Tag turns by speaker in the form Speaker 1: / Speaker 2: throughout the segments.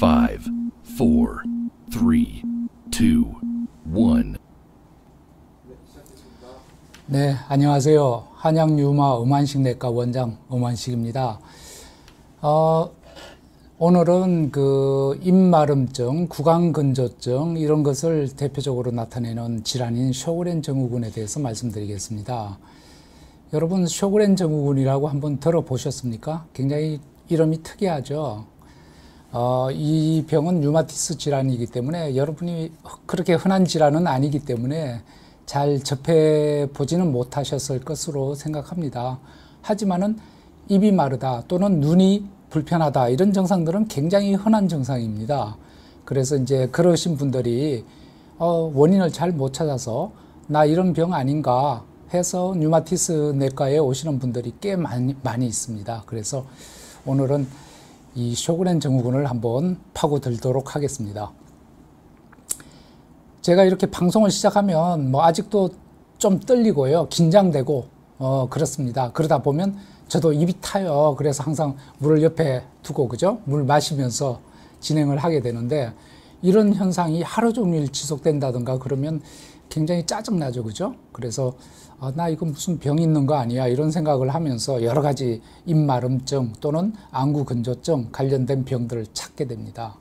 Speaker 1: 5, 4, 3, 2, 1.
Speaker 2: 네, 안녕하세요. 한양유마 음환식내과 원장 음환식입니다. 오늘은 그 입마름증, 구강건조증 이런 것을 대표적으로 나타내는 질환인 셔그렌 증후군에 대해서 말씀드리겠습니다. 여러분, 셔그렌 증후군이라고 한번 들어보셨습니까? 굉장히 이름이 특이하죠. 이 병은 류마티스 질환이기 때문에 여러분이 그렇게 흔한 질환은 아니기 때문에 잘 접해보지는 못하셨을 것으로 생각합니다. 하지만은 입이 마르다 또는 눈이 불편하다 이런 증상들은 굉장히 흔한 증상입니다. 그래서 이제 그러신 분들이 원인을 잘 못 찾아서 나 이런 병 아닌가 해서 류마티스 내과에 오시는 분들이 꽤 많이 있습니다. 그래서 오늘은 이 셔그렌 증후군을 한번 파고들도록 하겠습니다. 제가 이렇게 방송을 시작하면 뭐 아직도 좀 떨리고요, 긴장되고 그렇습니다. 그러다 보면 저도 입이 타요. 그래서 항상 물을 옆에 두고 그죠? 물 마시면서 진행을 하게 되는데 이런 현상이 하루 종일 지속된다든가 그러면 굉장히 짜증나죠, 그죠? 그래서 나 이거 무슨 병 있는 거 아니야 이런 생각을 하면서 여러 가지 입마름증 또는 안구건조증 관련된 병들을 찾게 됩니다.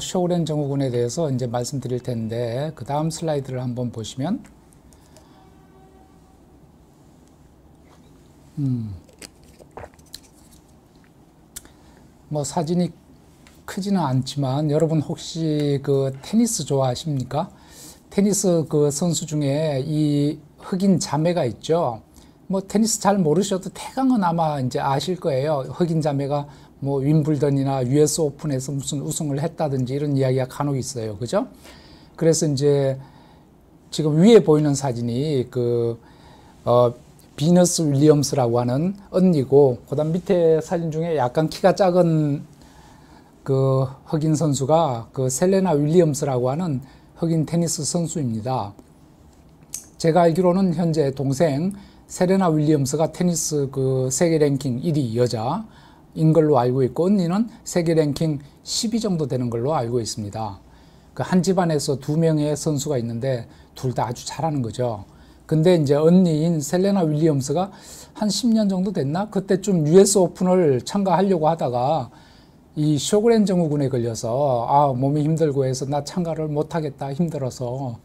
Speaker 2: 셔그렌 증후군에 대해서 이제 말씀드릴 텐데 그 다음 슬라이드를 한번 보시면 뭐 사진이 크지는 않지만 여러분 혹시 그 테니스 좋아하십니까? 테니스 그 선수 중에 이 흑인 자매가 있죠. 뭐 테니스 잘 모르셔도 대강은 아마 이제 아실 거예요. 흑인 자매가 뭐 윈블던이나 US 오픈에서 무슨 우승을 했다든지 이런 이야기가 간혹 있어요. 그죠? 그래서 이제 지금 위에 보이는 사진이 그 비너스 윌리엄스라고 하는 언니고, 그다음 밑에 사진 중에 약간 키가 작은 그 흑인 선수가 그 셀레나 윌리엄스라고 하는 흑인 테니스 선수입니다. 제가 알기로는 현재 동생 세레나 윌리엄스가 테니스 그 세계 랭킹 1위 여자인 걸로 알고 있고, 언니는 세계 랭킹 10위 정도 되는 걸로 알고 있습니다. 그 한 집안에서 두 명의 선수가 있는데 둘 다 아주 잘하는 거죠. 근데 이제 언니인 셀레나 윌리엄스가 한 10년 정도 됐나? 그때쯤 US 오픈을 참가하려고 하다가 이 셔그렌 증후군에 걸려서 몸이 힘들고 해서 나 참가를 못하겠다, 힘들어서.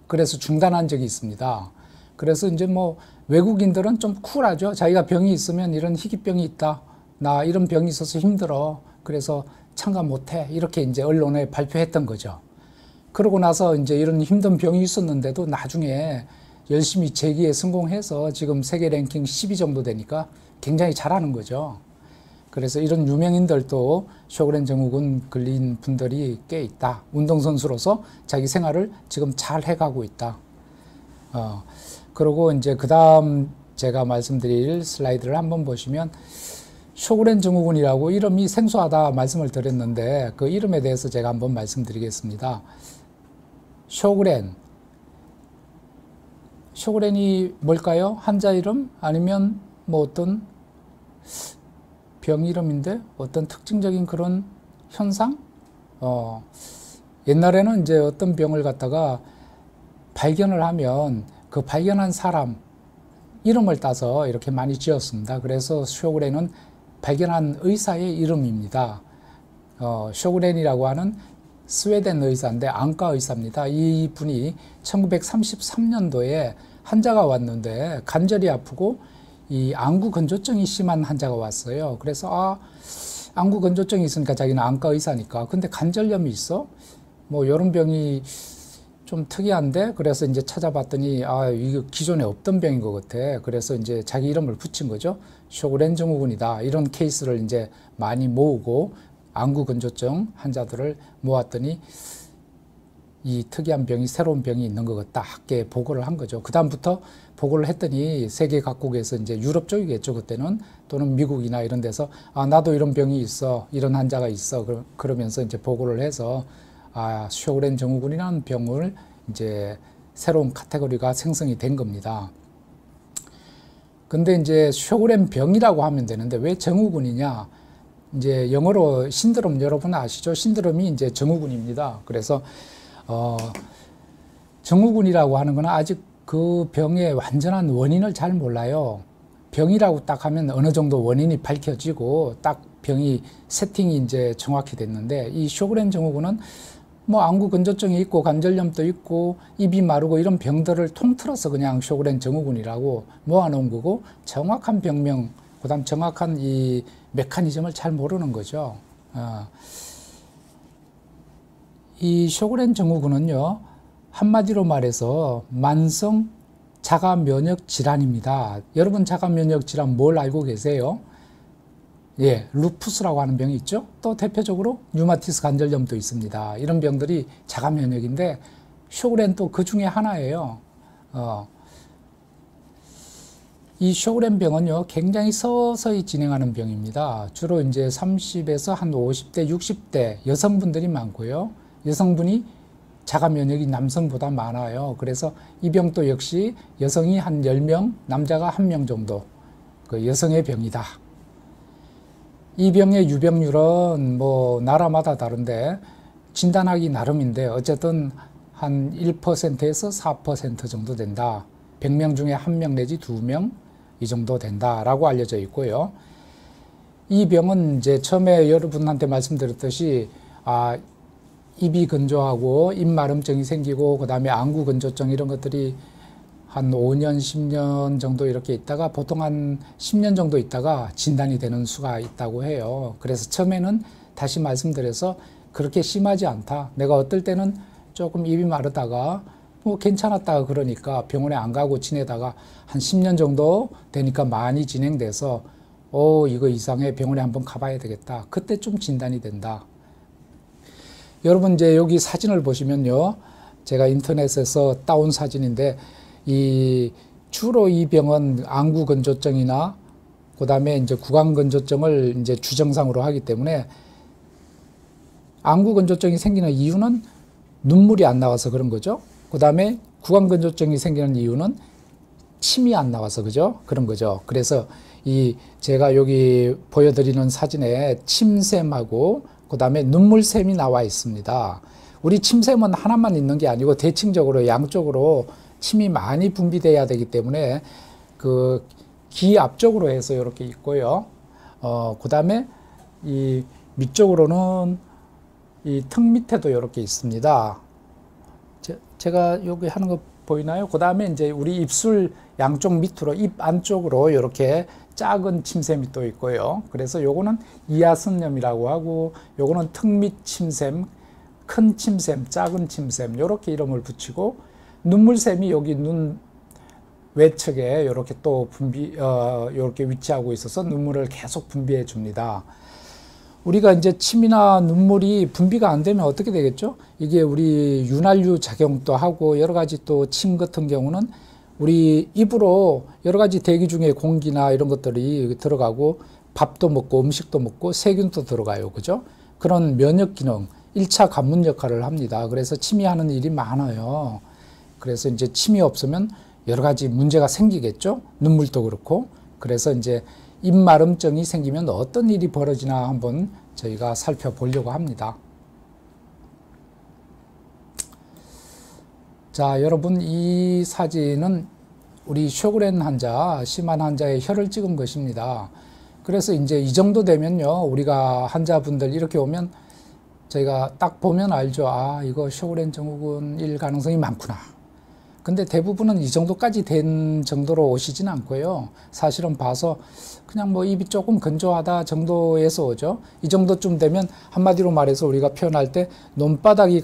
Speaker 2: 그래서 중단한 적이 있습니다. 그래서 이제 뭐 외국인들은 좀 쿨하죠. 자기가 병이 있으면 이런 희귀병이 있다, 나 이런 병이 있어서 힘들어, 그래서 참가 못해, 이렇게 이제 언론에 발표했던 거죠. 그러고 나서 이제 이런 힘든 병이 있었는데도 나중에 열심히 재기에 성공해서 지금 세계 랭킹 10위 정도 되니까 굉장히 잘하는 거죠. 그래서 이런 유명인들도 셔그렌 증후군 걸린 분들이 꽤 있다. 운동선수로서 자기 생활을 지금 잘 해가고 있다. 그리고 이제 그 다음 제가 말씀드릴 슬라이드를 한번 보시면 셔그렌 증후군이라고 이름이 생소하다 말씀을 드렸는데 그 이름에 대해서 제가 한번 말씀드리겠습니다. 셔그렌이 뭘까요? 한자 이름? 아니면 뭐 어떤 병 이름인데 어떤 특징적인 그런 현상? 옛날에는 이제 어떤 병을 갖다가 발견을 하면 그 발견한 사람 이름을 따서 이렇게 많이 지었습니다. 그래서 셔그렌은 발견한 의사의 이름입니다. 셔그렌이라고 하는 스웨덴 의사인데 안과 의사입니다. 이 분이 1933년도에 환자가 왔는데 관절이 아프고 이 안구 건조증이 심한 환자가 왔어요. 그래서 안구 건조증이 있으니까 자기는 안과 의사니까, 근데 관절염이 있어? 뭐 이런 병이 좀 특이한데, 그래서 이제 찾아봤더니 이거 기존에 없던 병인 것 같아. 그래서 이제 자기 이름을 붙인 거죠. 셔그렌 증후군이다. 이런 케이스를 이제 많이 모으고 안구 건조증 환자들을 모았더니 이 특이한 병이, 새로운 병이 있는 것 같다, 학계에 보고를 한 거죠. 그 다음부터 보고를 했더니 세계 각국에서 이제 유럽 쪽이겠죠, 그때는, 또는 미국이나 이런 데서 나도 이런 병이 있어, 이런 환자가 있어, 그러면서 이제 보고를 해서 셔그렌 증후군이라는 병을 이제 새로운 카테고리가 생성이 된 겁니다. 근데 이제 셔그렌 병이라고 하면 되는데 왜 증후군이냐? 이제 영어로 신드롬 여러분 아시죠? 신드롬이 이제 증후군입니다. 그래서 증후군이라고 하는 거는 아직 그 병의 완전한 원인을 잘 몰라요. 병이라고 딱 하면 어느 정도 원인이 밝혀지고 딱 병이 세팅이 이제 정확히 됐는데, 이 쇼그렌 증후군은 뭐 안구 건조증이 있고 관절염도 있고 입이 마르고 이런 병들을 통틀어서 그냥 쇼그렌 증후군이라고 모아놓은 거고, 정확한 병명, 그다음 정확한 이 메커니즘을 잘 모르는 거죠. 이 쇼그렌 증후군은요, 한마디로 말해서 만성 자가 면역 질환입니다. 여러분 자가 면역 질환 뭘 알고 계세요? 예, 루푸스라고 하는 병이 있죠. 또 대표적으로 류마티스 관절염도 있습니다. 이런 병들이 자가 면역인데 쇼그렌 또 그 중에 하나예요. 이 쇼그렌 병은요, 굉장히 서서히 진행하는 병입니다. 주로 이제 30에서 한 50대, 60대 여성분들이 많고요. 여성분이 자가 면역이 남성보다 많아요. 그래서 이 병도 역시 여성이 한 10명, 남자가 1명 정도 그 여성의 병이다. 이 병의 유병률은 뭐 나라마다 다른데 진단하기 나름인데 어쨌든 한 1%에서 4% 정도 된다. 100명 중에 1명 내지 2명 이 정도 된다라고 알려져 있고요. 이 병은 이제 처음에 여러분한테 말씀드렸듯이 입이 건조하고 입마름증이 생기고 그다음에 안구 건조증 이런 것들이 한 5년, 10년 정도 이렇게 있다가 보통 한 10년 정도 있다가 진단이 되는 수가 있다고 해요. 그래서 처음에는 다시 말씀드려서 그렇게 심하지 않다. 내가 어떨 때는 조금 입이 마르다가 뭐 괜찮았다가 그러니까 병원에 안 가고 지내다가 한 10년 정도 되니까 많이 진행돼서 이거 이상해, 병원에 한번 가봐야 되겠다. 그때 좀 진단이 된다. 여러분 이제 여기 사진을 보시면요, 제가 인터넷에서 따온 사진인데 주로 이 병은 안구 건조증이나 그다음에 이제 구강 건조증을 이제 주증상으로 하기 때문에, 안구 건조증이 생기는 이유는 눈물이 안 나와서 그런 거죠. 그다음에 구강 건조증이 생기는 이유는 침이 안 나와서 그런 거죠. 그래서 제가 여기 보여드리는 사진에 침샘하고 그다음에 눈물샘이 나와 있습니다. 우리 침샘은 하나만 있는 게 아니고 대칭적으로 양쪽으로 침이 많이 분비돼야 되기 때문에 그 귀 앞쪽으로 해서 이렇게 있고요. 그다음에 이 밑쪽으로는 이 턱 밑에도 이렇게 있습니다. 제가 여기 하는 거 보이나요? 그다음에 이제 우리 입술 양쪽 밑으로 입 안쪽으로 이렇게 작은 침샘이 또 있고요. 그래서 요거는 이하선염이라고 하고, 요거는 턱 밑 침샘, 큰 침샘, 작은 침샘 이렇게 이름을 붙이고, 눈물샘이 여기 눈 외측에 이렇게 또 이렇게 위치하고 있어서 눈물을 계속 분비해 줍니다. 우리가 이제 침이나 눈물이 분비가 안 되면 어떻게 되겠죠? 이게 우리 윤활유 작용도 하고 여러 가지, 또 침 같은 경우는 우리 입으로 여러 가지 대기 중에 공기나 이런 것들이 들어가고 밥도 먹고 음식도 먹고 세균도 들어가요. 그죠? 그런 면역 기능, 1차 관문 역할을 합니다. 그래서 침이 하는 일이 많아요. 그래서 이제 침이 없으면 여러 가지 문제가 생기겠죠? 눈물도 그렇고. 그래서 이제 입마름증이 생기면 어떤 일이 벌어지나 한번 저희가 살펴보려고 합니다. 자, 여러분, 이 사진은 우리 쇼그렌 환자, 심한 환자의 혀를 찍은 것입니다. 그래서 이제 이 정도 되면요, 우리가 환자분들 이렇게 오면 저희가 딱 보면 알죠. 이거 쇼그렌 증후군일 가능성이 많구나. 근데 대부분은 이 정도까지 된 정도로 오시진 않고요. 사실은 봐서 그냥 뭐 입이 조금 건조하다 정도에서 오죠. 이 정도쯤 되면 한마디로 말해서 우리가 표현할 때 논바닥이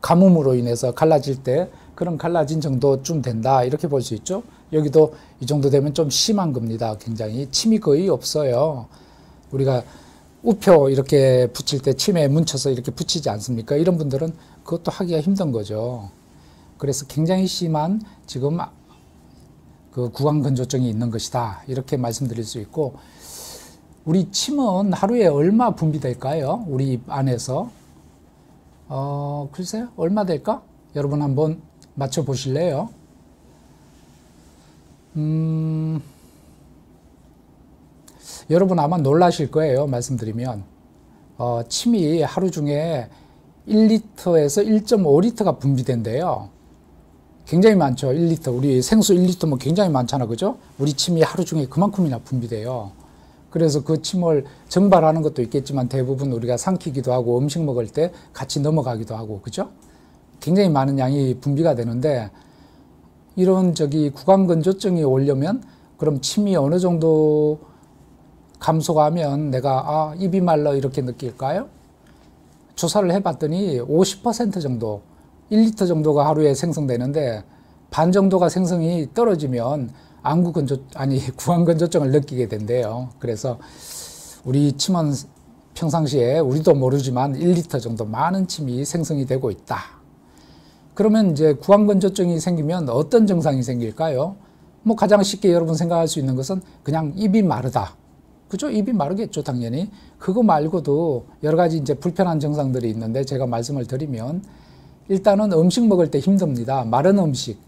Speaker 2: 가뭄으로 인해서 갈라질 때 그런 갈라진 정도쯤 된다, 이렇게 볼 수 있죠. 여기도 이 정도 되면 좀 심한 겁니다. 굉장히 침이 거의 없어요. 우리가 우표 이렇게 붙일 때 침에 뭉쳐서 이렇게 붙이지 않습니까? 이런 분들은 그것도 하기가 힘든 거죠. 그래서 굉장히 심한 지금 그 구강 건조증이 있는 것이다, 이렇게 말씀드릴 수 있고, 우리 침은 하루에 얼마 분비될까요? 우리 입 안에서 글쎄요, 얼마 될까? 여러분 한번 맞춰 보실래요? 여러분 아마 놀라실 거예요. 말씀드리면. 침이 하루 중에 1리터에서 1.5리터가 분비된대요. 굉장히 많죠. 1리터. 우리 생수 1리터면 굉장히 많잖아. 그죠? 우리 침이 하루 중에 그만큼이나 분비돼요. 그래서 그 침을 정발하는 것도 있겠지만 대부분 우리가 삼키기도 하고 음식 먹을 때 같이 넘어가기도 하고, 그죠? 굉장히 많은 양이 분비가 되는데, 이런 구강건조증이 오려면 그럼 침이 어느 정도 감소가 하면 내가 입이 말라 이렇게 느낄까요? 조사를 해봤더니 50% 정도, 1리터 정도가 하루에 생성되는데 반 정도가 생성이 떨어지면 구강건조증을 느끼게 된대요. 그래서 우리 침은 평상시에 우리도 모르지만 1리터 정도 많은 침이 생성이 되고 있다. 그러면 이제 구강건조증이 생기면 어떤 증상이 생길까요? 뭐 가장 쉽게 여러분 생각할 수 있는 것은 그냥 입이 마르다. 그죠? 입이 마르겠죠, 당연히. 그거 말고도 여러 가지 이제 불편한 증상들이 있는데 제가 말씀을 드리면 일단은 음식 먹을 때 힘듭니다. 마른 음식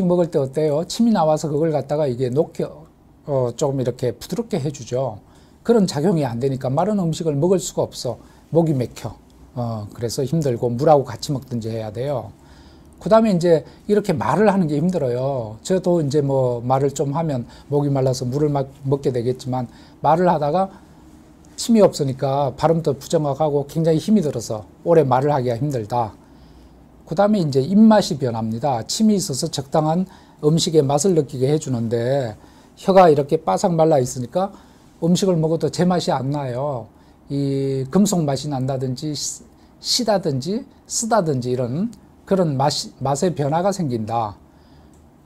Speaker 2: 먹을 때 어때요? 침이 나와서 그걸 갖다가 이게 조금 이렇게 부드럽게 해주죠. 그런 작용이 안 되니까 마른 음식을 먹을 수가 없어. 목이 막혀. 그래서 힘들고 물하고 같이 먹든지 해야 돼요. 그 다음에 이제 이렇게 말을 하는 게 힘들어요. 저도 이제 뭐 말을 좀 하면 목이 말라서 물을 먹게 되겠지만 말을 하다가 침이 없으니까 발음도 부정확하고 굉장히 힘이 들어서 오래 말을 하기가 힘들다. 그 다음에 이제 입맛이 변합니다. 침이 있어서 적당한 음식의 맛을 느끼게 해주는데 혀가 이렇게 바삭 말라 있으니까 음식을 먹어도 제맛이 안 나요. 이 금속 맛이 난다든지 시다든지 쓰다든지 이런 그런 맛의 변화가 생긴다.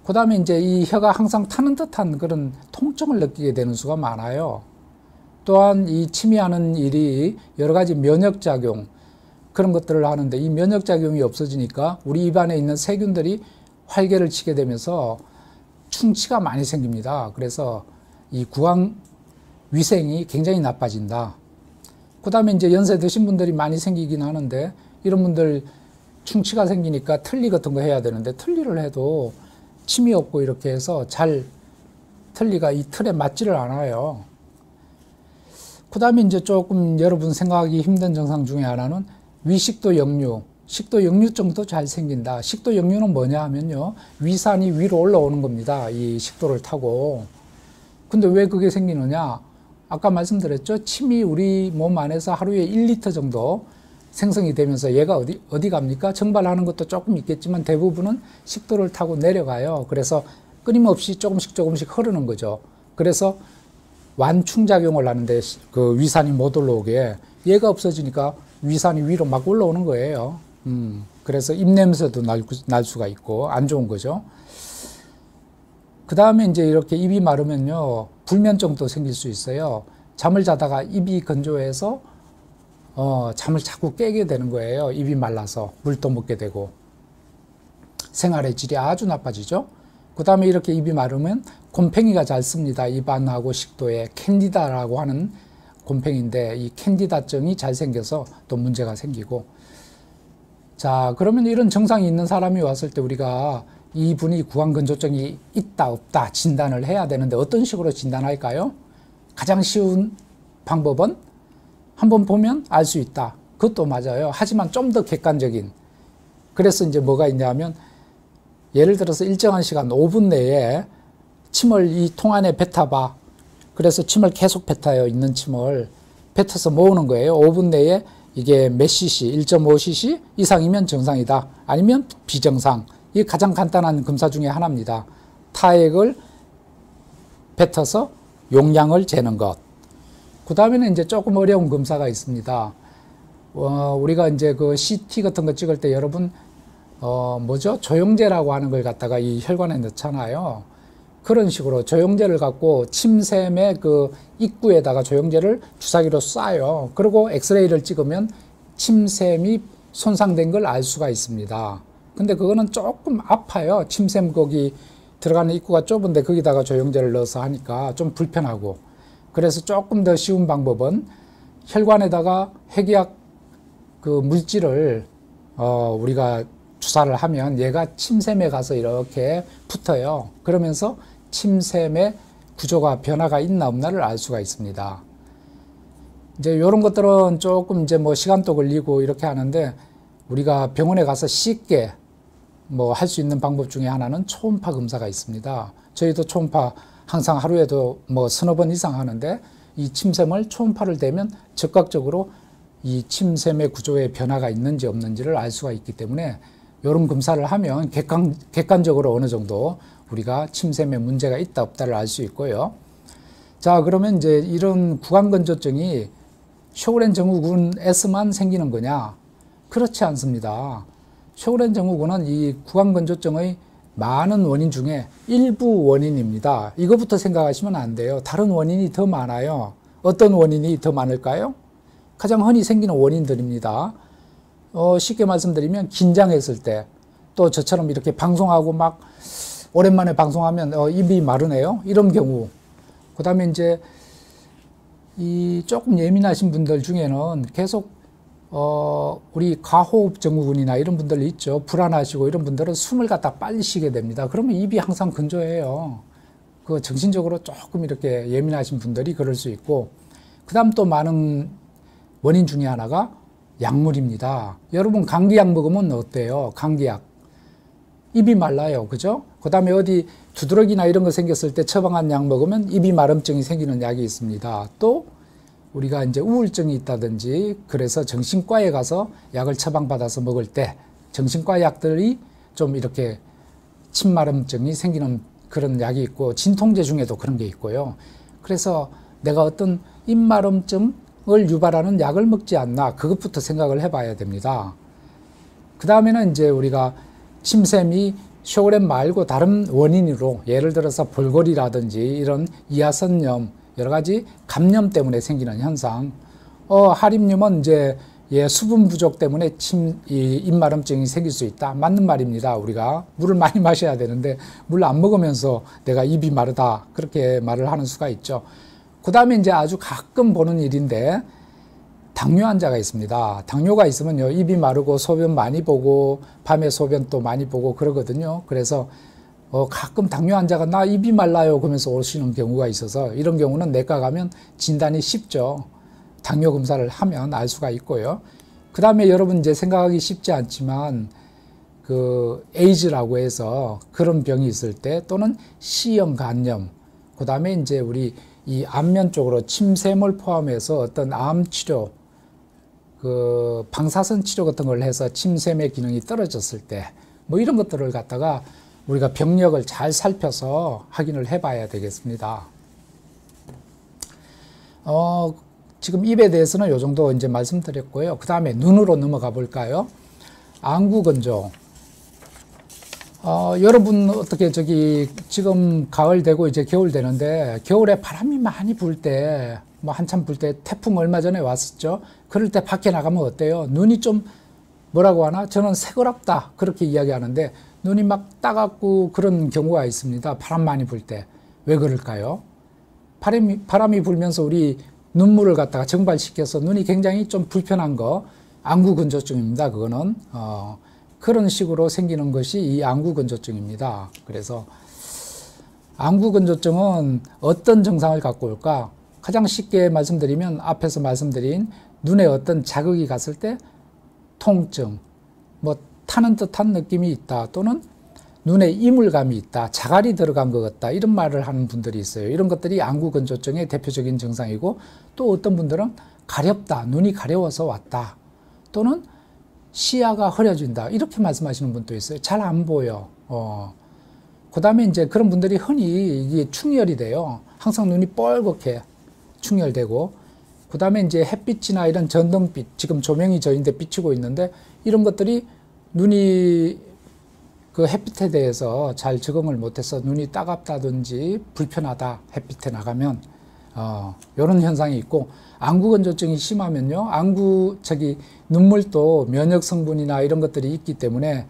Speaker 2: 그 다음에 이제 이 혀가 항상 타는 듯한 그런 통증을 느끼게 되는 수가 많아요. 또한 이 침이 하는 일이 여러 가지 면역작용, 그런 것들을 하는데 이 면역작용이 없어지니까 우리 입안에 있는 세균들이 활개를 치게 되면서 충치가 많이 생깁니다. 그래서 이 구강 위생이 굉장히 나빠진다. 그 다음에 이제 연세 드신 분들이 많이 생기긴 하는데 이런 분들 충치가 생기니까 틀니 같은 거 해야 되는데 틀니를 해도 침이 없고 이렇게 해서 틀니가 이 틀에 맞지를 않아요. 그 다음에 이제 조금 여러분 생각하기 힘든 증상 중에 하나는 위식도 역류, 식도 역류증도 잘 생긴다. 식도 역류는 뭐냐 하면요, 위산이 위로 올라오는 겁니다. 이 식도를 타고. 근데 왜 그게 생기느냐? 아까 말씀드렸죠. 침이 우리 몸 안에서 하루에 1리터 정도 생성이 되면서 얘가 어디 갑니까? 정발하는 것도 조금 있겠지만 대부분은 식도를 타고 내려가요. 그래서 끊임없이 조금씩 흐르는 거죠. 그래서 완충작용을 하는데 그 위산이 못 올라오게, 얘가 없어지니까 위산이 위로 막 올라오는 거예요. 그래서 입냄새도 날 수가 있고 안 좋은 거죠. 그 다음에 이제 이렇게 입이 마르면요, 불면증도 생길 수 있어요. 잠을 자다가 입이 건조해서 잠을 자꾸 깨게 되는 거예요. 입이 말라서 물도 먹게 되고 생활의 질이 아주 나빠지죠. 그 다음에 이렇게 입이 마르면 곰팡이가 잘 씁니다. 입안하고 식도에 캔디다라고 하는 곰팡이인데 이 캔디다증이 잘 생겨서 또 문제가 생기고. 자, 그러면 이런 증상이 있는 사람이 왔을 때 우리가 이분이 구강건조증이 있다 없다 진단을 해야 되는데 어떤 식으로 진단할까요? 가장 쉬운 방법은 한번 보면 알 수 있다. 그것도 맞아요. 하지만 좀 더 객관적인. 그래서 이제 뭐가 있냐면 예를 들어서 일정한 시간 5분 내에 침을 이 통 안에 뱉어봐. 그래서 침을 계속 뱉어요. 있는 침을 뱉어서 모으는 거예요. 5분 내에 이게 몇 cc, 1.5cc 이상이면 정상이다. 아니면 비정상. 이게 가장 간단한 검사 중에 하나입니다. 타액을 뱉어서 용량을 재는 것. 그 다음에는 이제 조금 어려운 검사가 있습니다. 우리가 이제 그 CT 같은 거 찍을 때 여러분, 조영제라고 하는 걸 갖다가 이 혈관에 넣잖아요. 그런 식으로 조영제를 갖고 침샘의 그 입구에다가 조영제를 주사기로 쏴요. 그리고 엑스레이를 찍으면 침샘이 손상된 걸 알 수가 있습니다. 근데 그거는 조금 아파요. 침샘 거기 들어가는 입구가 좁은데 거기다가 조영제를 넣어서 하니까 좀 불편하고. 그래서 조금 더 쉬운 방법은 혈관에다가 핵의학 그 물질을 우리가 주사를 하면 얘가 침샘에 가서 이렇게 붙어요. 그러면서 침샘의 구조가 변화가 있나 없나를 알 수가 있습니다. 이제 이런 것들은 조금 이제 뭐 시간도 걸리고 이렇게 하는데 우리가 병원에 가서 쉽게 뭐 할 수 있는 방법 중에 하나는 초음파 검사가 있습니다. 저희도 초음파 항상 하루에도 뭐 서너 번 이상 하는데 이 침샘을 초음파를 대면 즉각적으로 이 침샘의 구조에 변화가 있는지 없는지를 알 수가 있기 때문에 이런 검사를 하면 객관적으로 어느 정도 우리가 침샘에 문제가 있다 없다를 알 수 있고요. 자, 그러면 이제 이런 구강건조증이 쇼그렌 증후군에서만 생기는 거냐? 그렇지 않습니다. 쇼그렌 증후군은 이 구강건조증의 많은 원인 중에 일부 원인입니다. 이것부터 생각하시면 안 돼요. 다른 원인이 더 많아요. 어떤 원인이 더 많을까요? 가장 흔히 생기는 원인들입니다. 쉽게 말씀드리면 긴장했을 때, 또 저처럼 이렇게 방송하고 막 오랜만에 방송하면 입이 마르네요. 이런 경우. 그 다음에 이제 이 조금 예민하신 분들 중에는 계속 우리 과호흡 증후군이나 이런 분들 있죠. 불안하시고 이런 분들은 숨을 갖다 빨리 쉬게 됩니다. 그러면 입이 항상 건조해요. 그 정신적으로 조금 이렇게 예민하신 분들이 그럴 수 있고, 그 다음 또 많은 원인 중에 하나가 약물입니다. 여러분 감기약 먹으면 어때요? 감기약. 입이 말라요. 그죠? 그 다음에 어디 두드러기나 이런 거 생겼을 때 처방한 약 먹으면 입이 마름증이 생기는 약이 있습니다. 또 우리가 이제 우울증이 있다든지 그래서 정신과에 가서 약을 처방받아서 먹을 때 정신과 약들이 좀 이렇게 침마름증이 생기는 그런 약이 있고, 진통제 중에도 그런 게 있고요. 그래서 내가 어떤 입마름증을 유발하는 약을 먹지 않나, 그것부터 생각을 해봐야 됩니다. 그 다음에는 이제 우리가 침샘이 쇼그렌 말고 다른 원인으로, 예를 들어서 볼거리라든지 이런 이하선염, 여러 가지 감염 때문에 생기는 현상, 하림염은 이제 수분 부족 때문에 입마름증이 생길 수 있다. 맞는 말입니다. 우리가 물을 많이 마셔야 되는데 물 안 먹으면서 내가 입이 마르다, 그렇게 말을 하는 수가 있죠. 그 다음에 이제 아주 가끔 보는 일인데, 당뇨 환자가 있습니다. 당뇨가 있으면요, 입이 마르고 소변 많이 보고 밤에 소변 또 많이 보고 그러거든요. 그래서 가끔 당뇨 환자가 나 입이 말라요 그러면서 오시는 경우가 있어서, 이런 경우는 내과 가면 진단이 쉽죠. 당뇨 검사를 하면 알 수가 있고요. 그 다음에 여러분 이제 생각하기 쉽지 않지만 그 에이즈라고 해서 그런 병이 있을 때, 또는 C형 간염, 그 다음에 이제 우리 이 안면 쪽으로 침샘을 포함해서 어떤 암 치료, 그 방사선 치료 같은 걸 해서 침샘의 기능이 떨어졌을 때, 뭐 이런 것들을 갖다가 우리가 병력을 잘 살펴서 확인을 해봐야 되겠습니다. 지금 입에 대해서는 이 정도 이제 말씀드렸고요. 그 다음에 눈으로 넘어가 볼까요? 안구건조. 여러분 어떻게 지금 가을 되고 이제 겨울 되는데, 겨울에 바람이 많이 불 때, 뭐 한참 불 때, 태풍 얼마 전에 왔었죠. 그럴 때 밖에 나가면 어때요? 눈이 좀 뭐라고 하나? 저는 새거랍다 그렇게 이야기하는데, 눈이 막 따갑고 그런 경우가 있습니다. 바람 많이 불 때. 왜 그럴까요? 바람이 불면서 우리 눈물을 갖다가 증발시켜서 눈이 굉장히 좀 불편한 거, 안구건조증입니다. 그거는 그런 식으로 생기는 것이 이 안구건조증입니다. 그래서 안구건조증은 어떤 증상을 갖고 올까? 가장 쉽게 말씀드리면 앞에서 말씀드린 눈에 어떤 자극이 갔을 때 통증, 뭐 타는 듯한 느낌이 있다, 또는 눈에 이물감이 있다, 자갈이 들어간 것 같다, 이런 말을 하는 분들이 있어요. 이런 것들이 안구건조증의 대표적인 증상이고, 또 어떤 분들은 가렵다, 눈이 가려워서 왔다, 또는 시야가 흐려진다, 이렇게 말씀하시는 분도 있어요. 잘 안 보여. 그 다음에 이제 그런 분들이 흔히 이게 충혈이 돼요. 항상 눈이 뻘겋게 충혈되고, 그 다음에 이제 햇빛이나 이런 전등빛, 지금 조명이 저인데 비추고 있는데, 이런 것들이 눈이 그 햇빛에 대해서 잘 적응을 못해서 눈이 따갑다든지 불편하다, 햇빛에 나가면 이런 현상이 있고, 안구건조증이 심하면요, 눈물도 면역 성분이나 이런 것들이 있기 때문에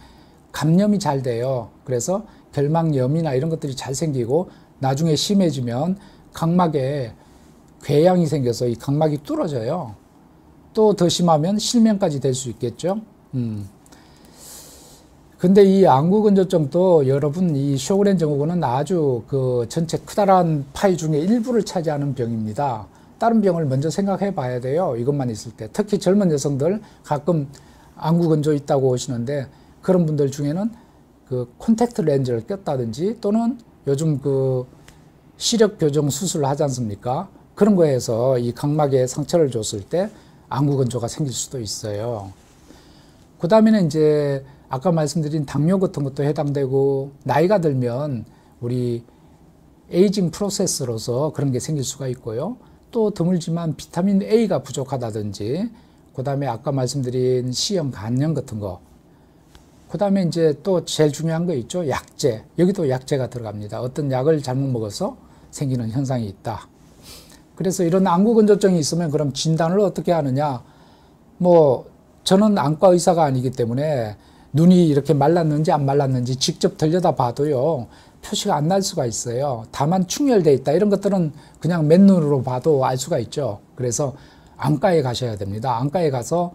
Speaker 2: 감염이 잘 돼요. 그래서 결막염이나 이런 것들이 잘 생기고, 나중에 심해지면 각막에 궤양이 생겨서 이 각막이 뚫어져요. 또 더 심하면 실명까지 될 수 있겠죠. 근데 이 안구건조증도 여러분 이 쇼그렌 증후군은 아주 그 전체 크다란 파이 중에 일부를 차지하는 병입니다. 다른 병을 먼저 생각해 봐야 돼요. 이것만 있을 때. 특히 젊은 여성들 가끔 안구건조 있다고 오시는데 그런 분들 중에는 그 콘택트 렌즈를 꼈다든지 또는 요즘 그 시력 교정 수술을 하지 않습니까? 그런 거에서 이 각막에 상처를 줬을 때 안구건조가 생길 수도 있어요. 그 다음에는 이제 아까 말씀드린 당뇨 같은 것도 해당되고 나이가 들면 우리 에이징 프로세스로서 그런 게 생길 수가 있고요. 또 드물지만 비타민 A가 부족하다든지 그 다음에 아까 말씀드린 C형 간염 같은 거 그 다음에 이제 또 제일 중요한 거 있죠. 약제. 여기도 약제가 들어갑니다. 어떤 약을 잘못 먹어서 생기는 현상이 있다. 그래서 이런 안구건조증이 있으면 그럼 진단을 어떻게 하느냐. 뭐 저는 안과 의사가 아니기 때문에 눈이 이렇게 말랐는지 안 말랐는지 직접 들여다봐도요. 표시가 안 날 수가 있어요. 다만 충혈돼 있다. 이런 것들은 그냥 맨눈으로 봐도 알 수가 있죠. 그래서 안과에 가셔야 됩니다. 안과에 가서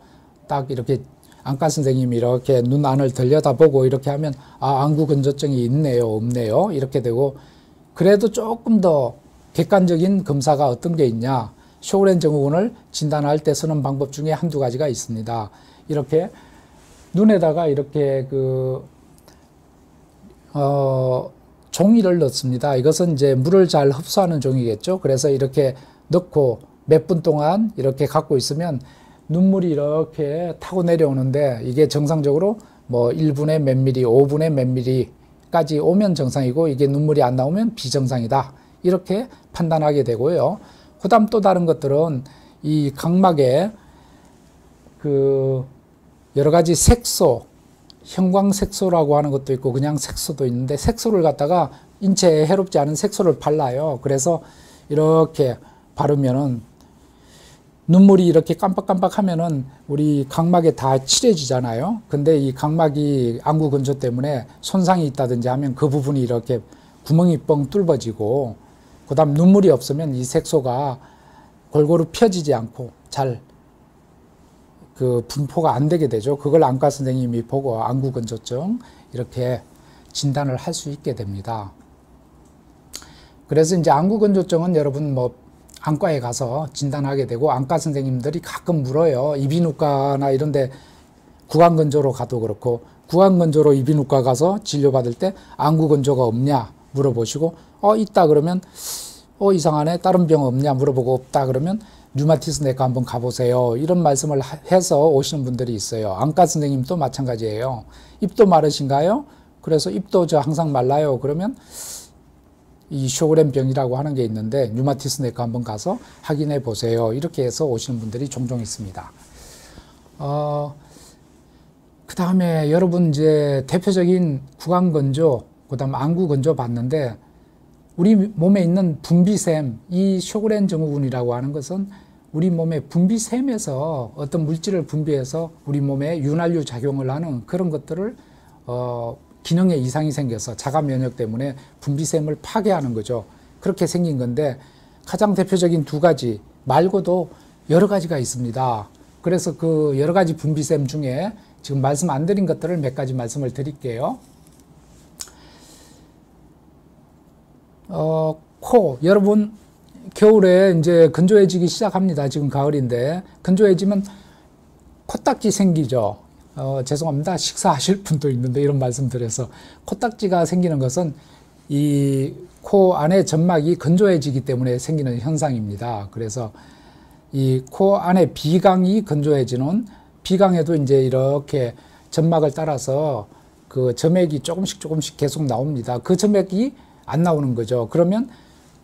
Speaker 2: 딱 이렇게 안과 선생님이 이렇게 눈 안을 들여다보고 이렇게 하면 아, 안구건조증이 있네요, 없네요. 이렇게 되고 그래도 조금 더 객관적인 검사가 어떤 게 있냐. 쇼그렌 증후군을 진단할 때 쓰는 방법 중에 한두 가지가 있습니다. 이렇게 눈에다가 이렇게 종이를 넣습니다. 이것은 이제 물을 잘 흡수하는 종이겠죠. 그래서 이렇게 넣고 몇 분 동안 이렇게 갖고 있으면 눈물이 이렇게 타고 내려오는데 이게 정상적으로 뭐 1분에 몇 미리, 5분에 몇 미리까지 오면 정상이고 이게 눈물이 안 나오면 비정상이다. 이렇게 판단하게 되고요. 그 다음 또 다른 것들은 이 각막에 그 여러 가지 색소, 형광색소라고 하는 것도 있고 그냥 색소도 있는데 색소를 갖다가 인체에 해롭지 않은 색소를 발라요. 그래서 이렇게 바르면은 눈물이 이렇게 깜빡깜빡 하면은 우리 각막에 다 칠해지잖아요. 근데 이 각막이 안구건조 때문에 손상이 있다든지 하면 그 부분이 이렇게 구멍이 뻥 뚫어지고 그 다음 눈물이 없으면 이 색소가 골고루 펴지지 않고 잘 그 분포가 안 되게 되죠. 그걸 안과 선생님이 보고 안구건조증 이렇게 진단을 할 수 있게 됩니다. 그래서 이제 안구건조증은 여러분 뭐 안과에 가서 진단하게 되고 안과 선생님들이 가끔 물어요. 이비인후과나 이런 데 구강건조로 가도 그렇고 구강건조로 이비인후과 가서 진료받을 때 안구건조가 없냐 물어보시고 있다 그러면 이상하네 다른 병 없냐 물어보고 없다 그러면 류마티스 내과 한번 가보세요. 이런 말씀을 해서 오시는 분들이 있어요. 안과 선생님도 마찬가지예요. 입도 마르신가요? 그래서 입도 저 항상 말라요. 그러면 이 쇼그렌 병이라고 하는 게 있는데 류마티스 내과 한번 가서 확인해 보세요. 이렇게 해서 오시는 분들이 종종 있습니다. 그 다음에 여러분 이제 대표적인 구강건조, 그 다음 안구건조 봤는데 우리 몸에 있는 분비샘, 이 쇼그렌 증후군이라고 하는 것은 우리 몸의 분비샘에서 어떤 물질을 분비해서 우리 몸에 윤활유 작용을 하는 그런 것들을 기능에 이상이 생겨서 자가 면역 때문에 분비샘을 파괴하는 거죠. 그렇게 생긴 건데 가장 대표적인 두 가지 말고도 여러 가지가 있습니다. 그래서 그 여러 가지 분비샘 중에 지금 말씀 안 드린 것들을 몇 가지 말씀을 드릴게요. 코, 여러분 겨울에 이제 건조해지기 시작합니다. 지금 가을인데 건조해지면 코딱지 생기죠. 죄송합니다. 식사하실 분도 있는데 이런 말씀 드려서 코딱지가 생기는 것은 이 코 안에 점막이 건조해지기 때문에 생기는 현상입니다. 그래서 이 코 안에 비강이 건조해지는 비강에도 이제 이렇게 점막을 따라서 그 점액이 조금씩 계속 나옵니다. 그 점액이 안 나오는 거죠. 그러면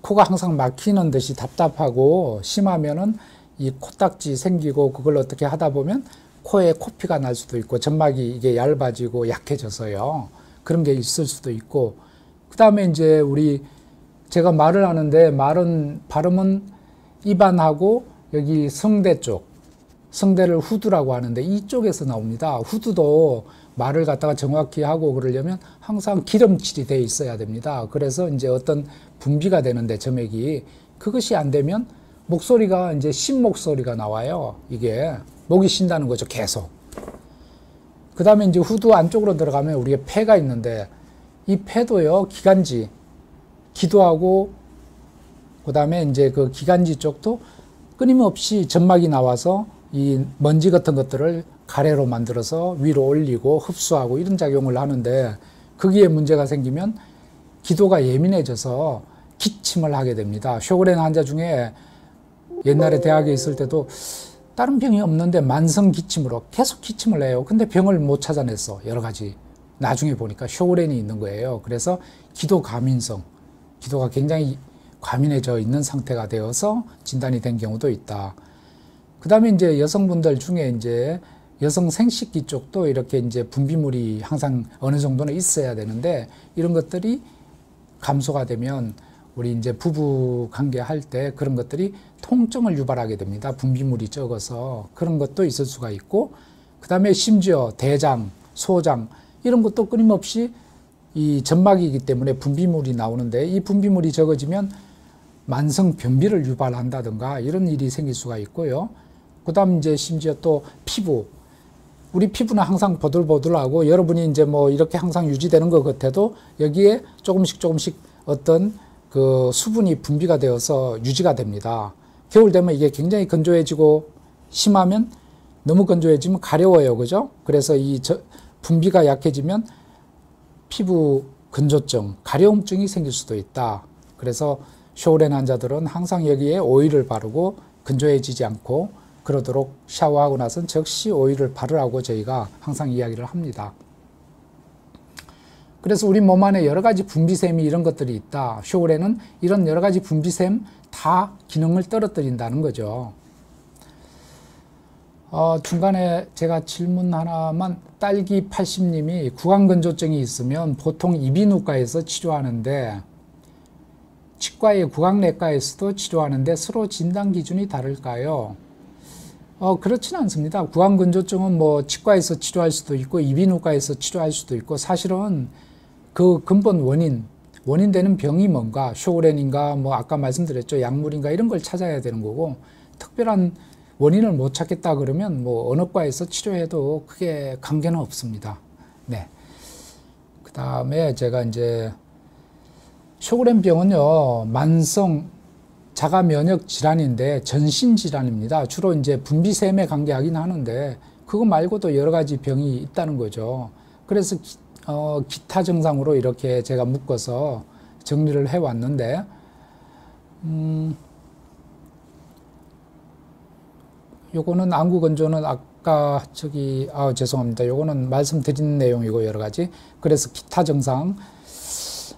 Speaker 2: 코가 항상 막히는 듯이 답답하고 심하면은 이 코딱지 생기고 그걸 어떻게 하다 보면 코에 코피가 날 수도 있고 점막이 이게 얇아지고 약해져서요. 그런 게 있을 수도 있고 그 다음에 이제 제가 말을 하는데 발음은 입안하고 여기 성대 쪽 성대를 후두라고 하는데 이쪽에서 나옵니다. 후두도 말을 갖다가 정확히 하고 그러려면 항상 기름칠이 돼 있어야 됩니다. 그래서 이제 어떤 분비가 되는데 점액이 그것이 안 되면 목소리가 이제 쉰목소리가 나와요. 이게 목이 쉰다는 거죠. 계속. 그 다음에 이제 후두 안쪽으로 들어가면 우리가 폐가 있는데 이 폐도요, 기관지, 기도하고 그 다음에 이제 그 기관지 쪽도 끊임없이 점막이 나와서 이 먼지 같은 것들을 가래로 만들어서 위로 올리고 흡수하고 이런 작용을 하는데 거기에 문제가 생기면 기도가 예민해져서 기침을 하게 됩니다. 쇼그렌 환자 중에 옛날에 대학에 있을 때도 다른 병이 없는데 만성 기침으로 계속 기침을 해요. 근데 병을 못 찾아냈어. 여러 가지. 나중에 보니까 쇼그렌이 있는 거예요. 그래서 기도 과민성, 기도가 굉장히 과민해져 있는 상태가 되어서 진단이 된 경우도 있다. 그 다음에 이제 여성분들 중에 이제 여성 생식기 쪽도 이렇게 이제 분비물이 항상 어느 정도는 있어야 되는데 이런 것들이 감소가 되면 우리 이제 부부 관계할 때 그런 것들이 통증을 유발하게 됩니다. 분비물이 적어서 그런 것도 있을 수가 있고, 그 다음에 심지어 대장, 소장 이런 것도 끊임없이 이 점막이기 때문에 분비물이 나오는데 이 분비물이 적어지면 만성 변비를 유발한다든가 이런 일이 생길 수가 있고요. 그 다음 이제 심지어 또 피부, 우리 피부는 항상 보들보들하고 여러분이 이제 뭐 이렇게 항상 유지되는 것 같아도 여기에 조금씩 어떤 그 수분이 분비가 되어서 유지가 됩니다. 겨울 되면 이게 굉장히 건조해지고 심하면 너무 건조해지면 가려워요. 그죠? 그래서 이 분비가 약해지면 피부 건조증, 가려움증이 생길 수도 있다. 그래서 쇼그렌 환자들은 항상 여기에 오일을 바르고 건조해지지 않고 그러도록 샤워하고 나선 즉시 오일을 바르라고 저희가 항상 이야기를 합니다. 그래서 우리 몸 안에 여러 가지 분비샘이 이런 것들이 있다. 쇼그렌은 이런 여러 가지 분비샘 다 기능을 떨어뜨린다는 거죠. 중간에 제가 질문 하나만, 딸기 80님이 구강건조증이 있으면 보통 이비인후과에서 치료하는데 치과의 구강내과에서도 치료하는데 서로 진단 기준이 다를까요? 그렇지는 않습니다. 구강건조증은 뭐 치과에서 치료할 수도 있고 이비인후과에서 치료할 수도 있고 사실은 그 근본 원인 되는 병이 뭔가, 쇼그렌인가 뭐 아까 말씀드렸죠, 약물인가 이런 걸 찾아야 되는 거고, 특별한 원인을 못 찾겠다 그러면 뭐 어느 과에서 치료해도 크게 관계는 없습니다. 네. 그 다음에 제가 이제 쇼그렌 병은요, 만성 자가 면역 질환인데 전신 질환입니다. 주로 이제 분비샘에 관계하긴 하는데 그거 말고도 여러 가지 병이 있다는 거죠. 그래서 기타 증상으로 이렇게 제가 묶어서 정리를 해 왔는데, 요거는 안구건조는 아까 죄송합니다. 요거는 말씀드린 내용이고 여러 가지. 그래서 기타 증상,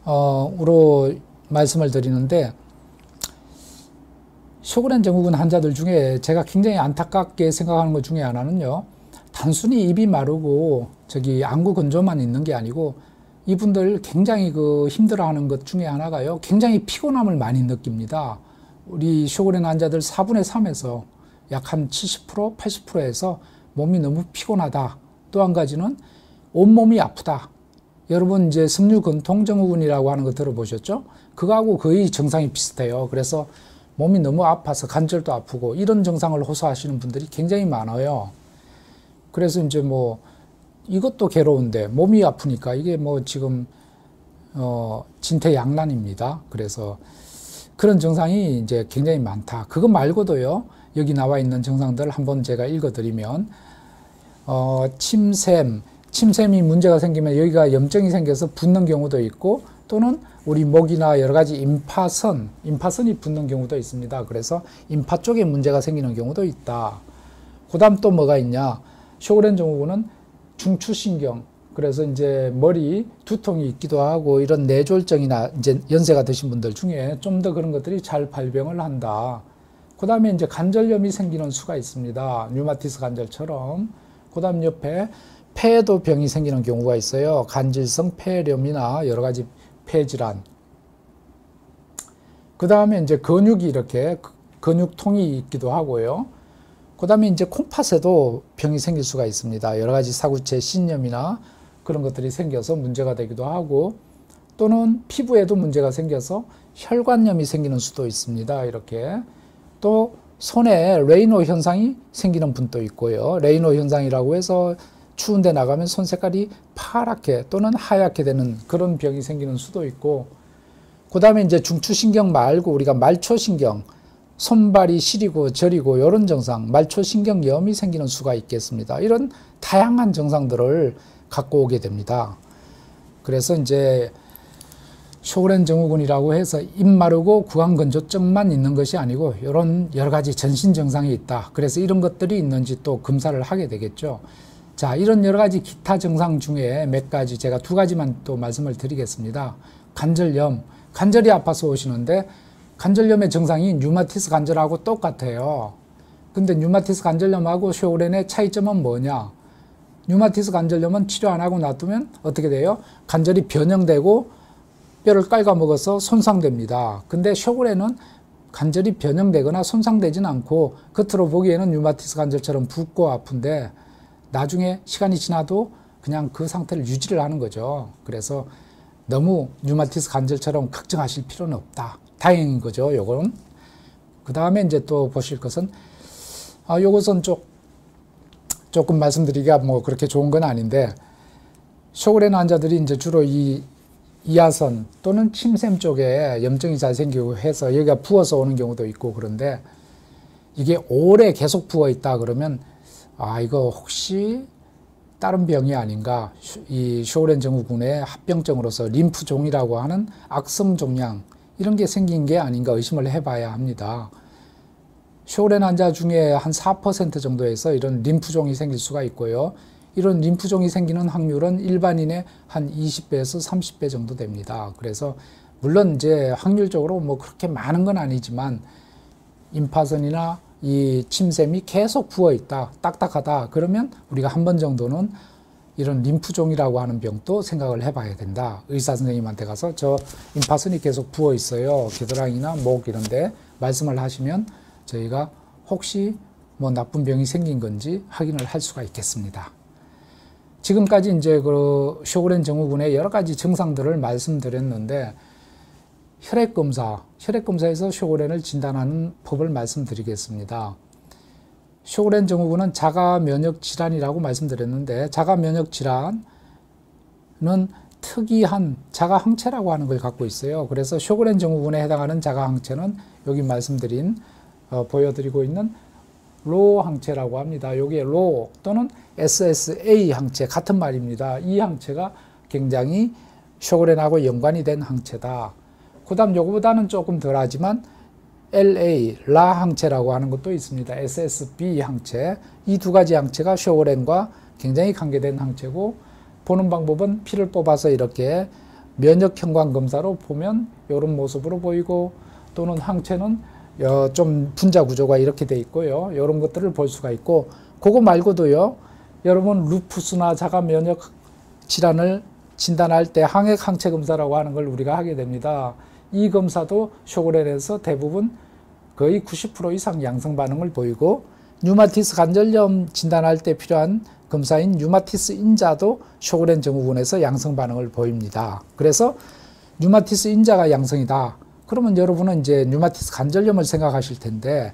Speaker 2: 으로 말씀을 드리는데, 쇼그렌 증후군 환자들 중에 제가 굉장히 안타깝게 생각하는 것 중에 하나는요, 단순히 입이 마르고 안구 건조만 있는 게 아니고 이분들 굉장히 그 힘들어하는 것 중에 하나가요, 굉장히 피곤함을 많이 느낍니다. 우리 쇼그렌 환자들 4분의 3에서 약 한 70%, 80%에서 몸이 너무 피곤하다. 또 한 가지는 온몸이 아프다. 여러분 이제 습류근통 증후군이라고 하는 거 들어보셨죠? 그거하고 거의 증상이 비슷해요. 그래서 몸이 너무 아파서 관절도 아프고 이런 증상을 호소하시는 분들이 굉장히 많아요. 그래서 이제 뭐 이것도 괴로운데 몸이 아프니까 이게 뭐 지금 진퇴양난입니다. 그래서 그런 증상이 이제 굉장히 많다. 그거 말고도요, 여기 나와 있는 증상들 한번 제가 읽어드리면, 침샘이 문제가 생기면 여기가 염증이 생겨서 붓는 경우도 있고, 또는 우리 목이나 여러 가지 임파선이 붓는 경우도 있습니다. 그래서 임파 쪽에 문제가 생기는 경우도 있다. 그 다음 또 뭐가 있냐. 쇼그렌 증후군은 중추신경, 그래서 이제 머리 두통이 있기도 하고 이런 뇌졸중이나 이제 연세가 드신 분들 중에 좀 더 그런 것들이 잘 발병을 한다. 그 다음에 이제 관절염이 생기는 수가 있습니다. 류마티스 관절처럼. 그 다음 옆에 폐에도 병이 생기는 경우가 있어요. 간질성 폐렴이나 여러 가지 폐질환. 그 다음에 이제 근육이 이렇게 근육통이 있기도 하고요. 그 다음에 이제 콩팥에도 병이 생길 수가 있습니다. 여러 가지 사구체 신염이나 그런 것들이 생겨서 문제가 되기도 하고, 또는 피부에도 문제가 생겨서 혈관염이 생기는 수도 있습니다. 이렇게. 또 손에 레이노 현상이 생기는 분도 있고요. 레이노 현상이라고 해서 추운 데 나가면 손 색깔이 파랗게 또는 하얗게 되는 그런 병이 생기는 수도 있고, 그 다음에 이제 중추신경 말고 우리가 말초신경, 손발이 시리고 저리고 이런 증상, 말초신경염이 생기는 수가 있겠습니다. 이런 다양한 증상들을 갖고 오게 됩니다. 그래서 이제 쇼그렌 증후군이라고 해서 입 마르고 구강건조증만 있는 것이 아니고 이런 여러 가지 전신 증상이 있다. 그래서 이런 것들이 있는지 또 검사를 하게 되겠죠. 자, 이런 여러 가지 기타 증상 중에 몇 가지, 제가 두 가지만 또 말씀을 드리겠습니다. 관절염, 관절이 아파서 오시는데 관절염의 증상이 류마티스 관절하고 똑같아요. 근데 류마티스 관절염하고 쇼그렌의 차이점은 뭐냐? 류마티스 관절염은 치료 안 하고 놔두면 어떻게 돼요? 관절이 변형되고 뼈를 깔아먹어서 손상됩니다. 근데 쇼그렌은 관절이 변형되거나 손상되지는 않고 겉으로 보기에는 류마티스 관절처럼 붓고 아픈데 나중에 시간이 지나도 그냥 그 상태를 유지를 하는 거죠. 그래서 너무 류마티스 관절처럼 걱정하실 필요는 없다. 다행인 거죠, 요건. 그 다음에 이제 또 보실 것은, 요것은 조금 말씀드리기가 뭐 그렇게 좋은 건 아닌데, 쇼그렌 환자들이 이제 주로 이 이하선 또는 침샘 쪽에 염증이 잘 생기고 해서 여기가 부어서 오는 경우도 있고 그런데, 이게 오래 계속 부어 있다 그러면, 이거 혹시 다른 병이 아닌가, 이 쇼그렌 증후군의 합병증으로서 림프종이라고 하는 악성 종양, 이런 게 생긴 게 아닌가 의심을 해봐야 합니다. 쇼그렌 환자 중에 한 4% 정도에서 이런 림프종이 생길 수가 있고요. 이런 림프종이 생기는 확률은 일반인의 한 20배에서 30배 정도 됩니다. 그래서 물론 이제 확률적으로 뭐 그렇게 많은 건 아니지만 임파선이나 이 침샘이 계속 부어 있다, 딱딱하다 그러면 우리가 한 번 정도는 이런 림프종이라고 하는 병도 생각을 해봐야 된다. 의사 선생님한테 가서 저 임파선이 계속 부어 있어요. 겨드랑이나 목 이런데 말씀을 하시면 저희가 혹시 뭐 나쁜 병이 생긴 건지 확인을 할 수가 있겠습니다. 지금까지 이제 그 쇼그렌 증후군의 여러 가지 증상들을 말씀드렸는데 혈액검사에서 쇼그렌을 진단하는 법을 말씀드리겠습니다. 쇼그렌 증후군은 자가 면역 질환이라고 말씀드렸는데 자가 면역 질환은 특이한 자가 항체라고 하는 걸 갖고 있어요. 그래서 쇼그렌 증후군에 해당하는 자가 항체는 여기 말씀드린 보여드리고 있는 로 항체라고 합니다. 여기에 로 또는 SSA 항체 같은 말입니다. 이 항체가 굉장히 쇼그렌하고 연관이 된 항체다. 그 다음 요거보다는 조금 덜하지만 LA, 라 항체라고 하는 것도 있습니다. SSB 항체. 이 두 가지 항체가 쇼그렌과 굉장히 관계된 항체고 보는 방법은 피를 뽑아서 이렇게 면역 형광 검사로 보면 이런 모습으로 보이고 또는 항체는 좀 분자 구조가 이렇게 돼 있고요. 이런 것들을 볼 수가 있고 그거 말고도요. 여러분 루푸스나 자가 면역 질환을 진단할 때 항액 항체 검사라고 하는 걸 우리가 하게 됩니다. 이 검사도 쇼그렌에서 대부분 거의 90% 이상 양성 반응을 보이고 류마티스 관절염 진단할 때 필요한 검사인 류마티스 인자도 쇼그렌 증후군에서 양성 반응을 보입니다. 그래서 류마티스 인자가 양성이다. 그러면 여러분은 이제 류마티스 관절염을 생각하실 텐데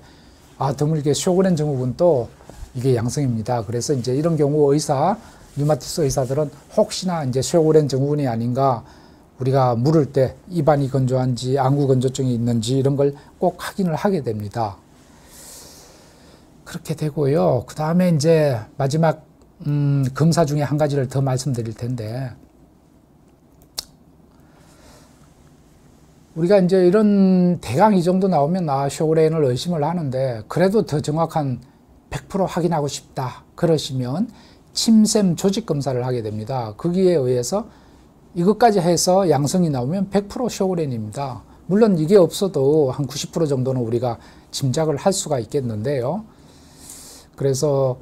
Speaker 2: 드물게 쇼그렌 증후군도 이게 양성입니다. 그래서 이제 이런 경우 류마티스 의사들은 혹시나 이제 쇼그렌 증후군이 아닌가 우리가 물을 때 입안이 건조한지 안구 건조증이 있는지 이런 걸 꼭 확인을 하게 됩니다. 그렇게 되고요. 그 다음에 이제 마지막 검사 중에 한 가지를 더 말씀드릴 텐데 우리가 이제 이런 대강 이 정도 나오면 쇼그렌을 의심을 하는데 그래도 더 정확한 100% 확인하고 싶다 그러시면 침샘 조직 검사를 하게 됩니다. 거기에 의해서 이것까지 해서 양성이 나오면 100% 쇼그렌입니다. 물론 이게 없어도 한 90% 정도는 우리가 짐작을 할 수가 있겠는데요. 그래서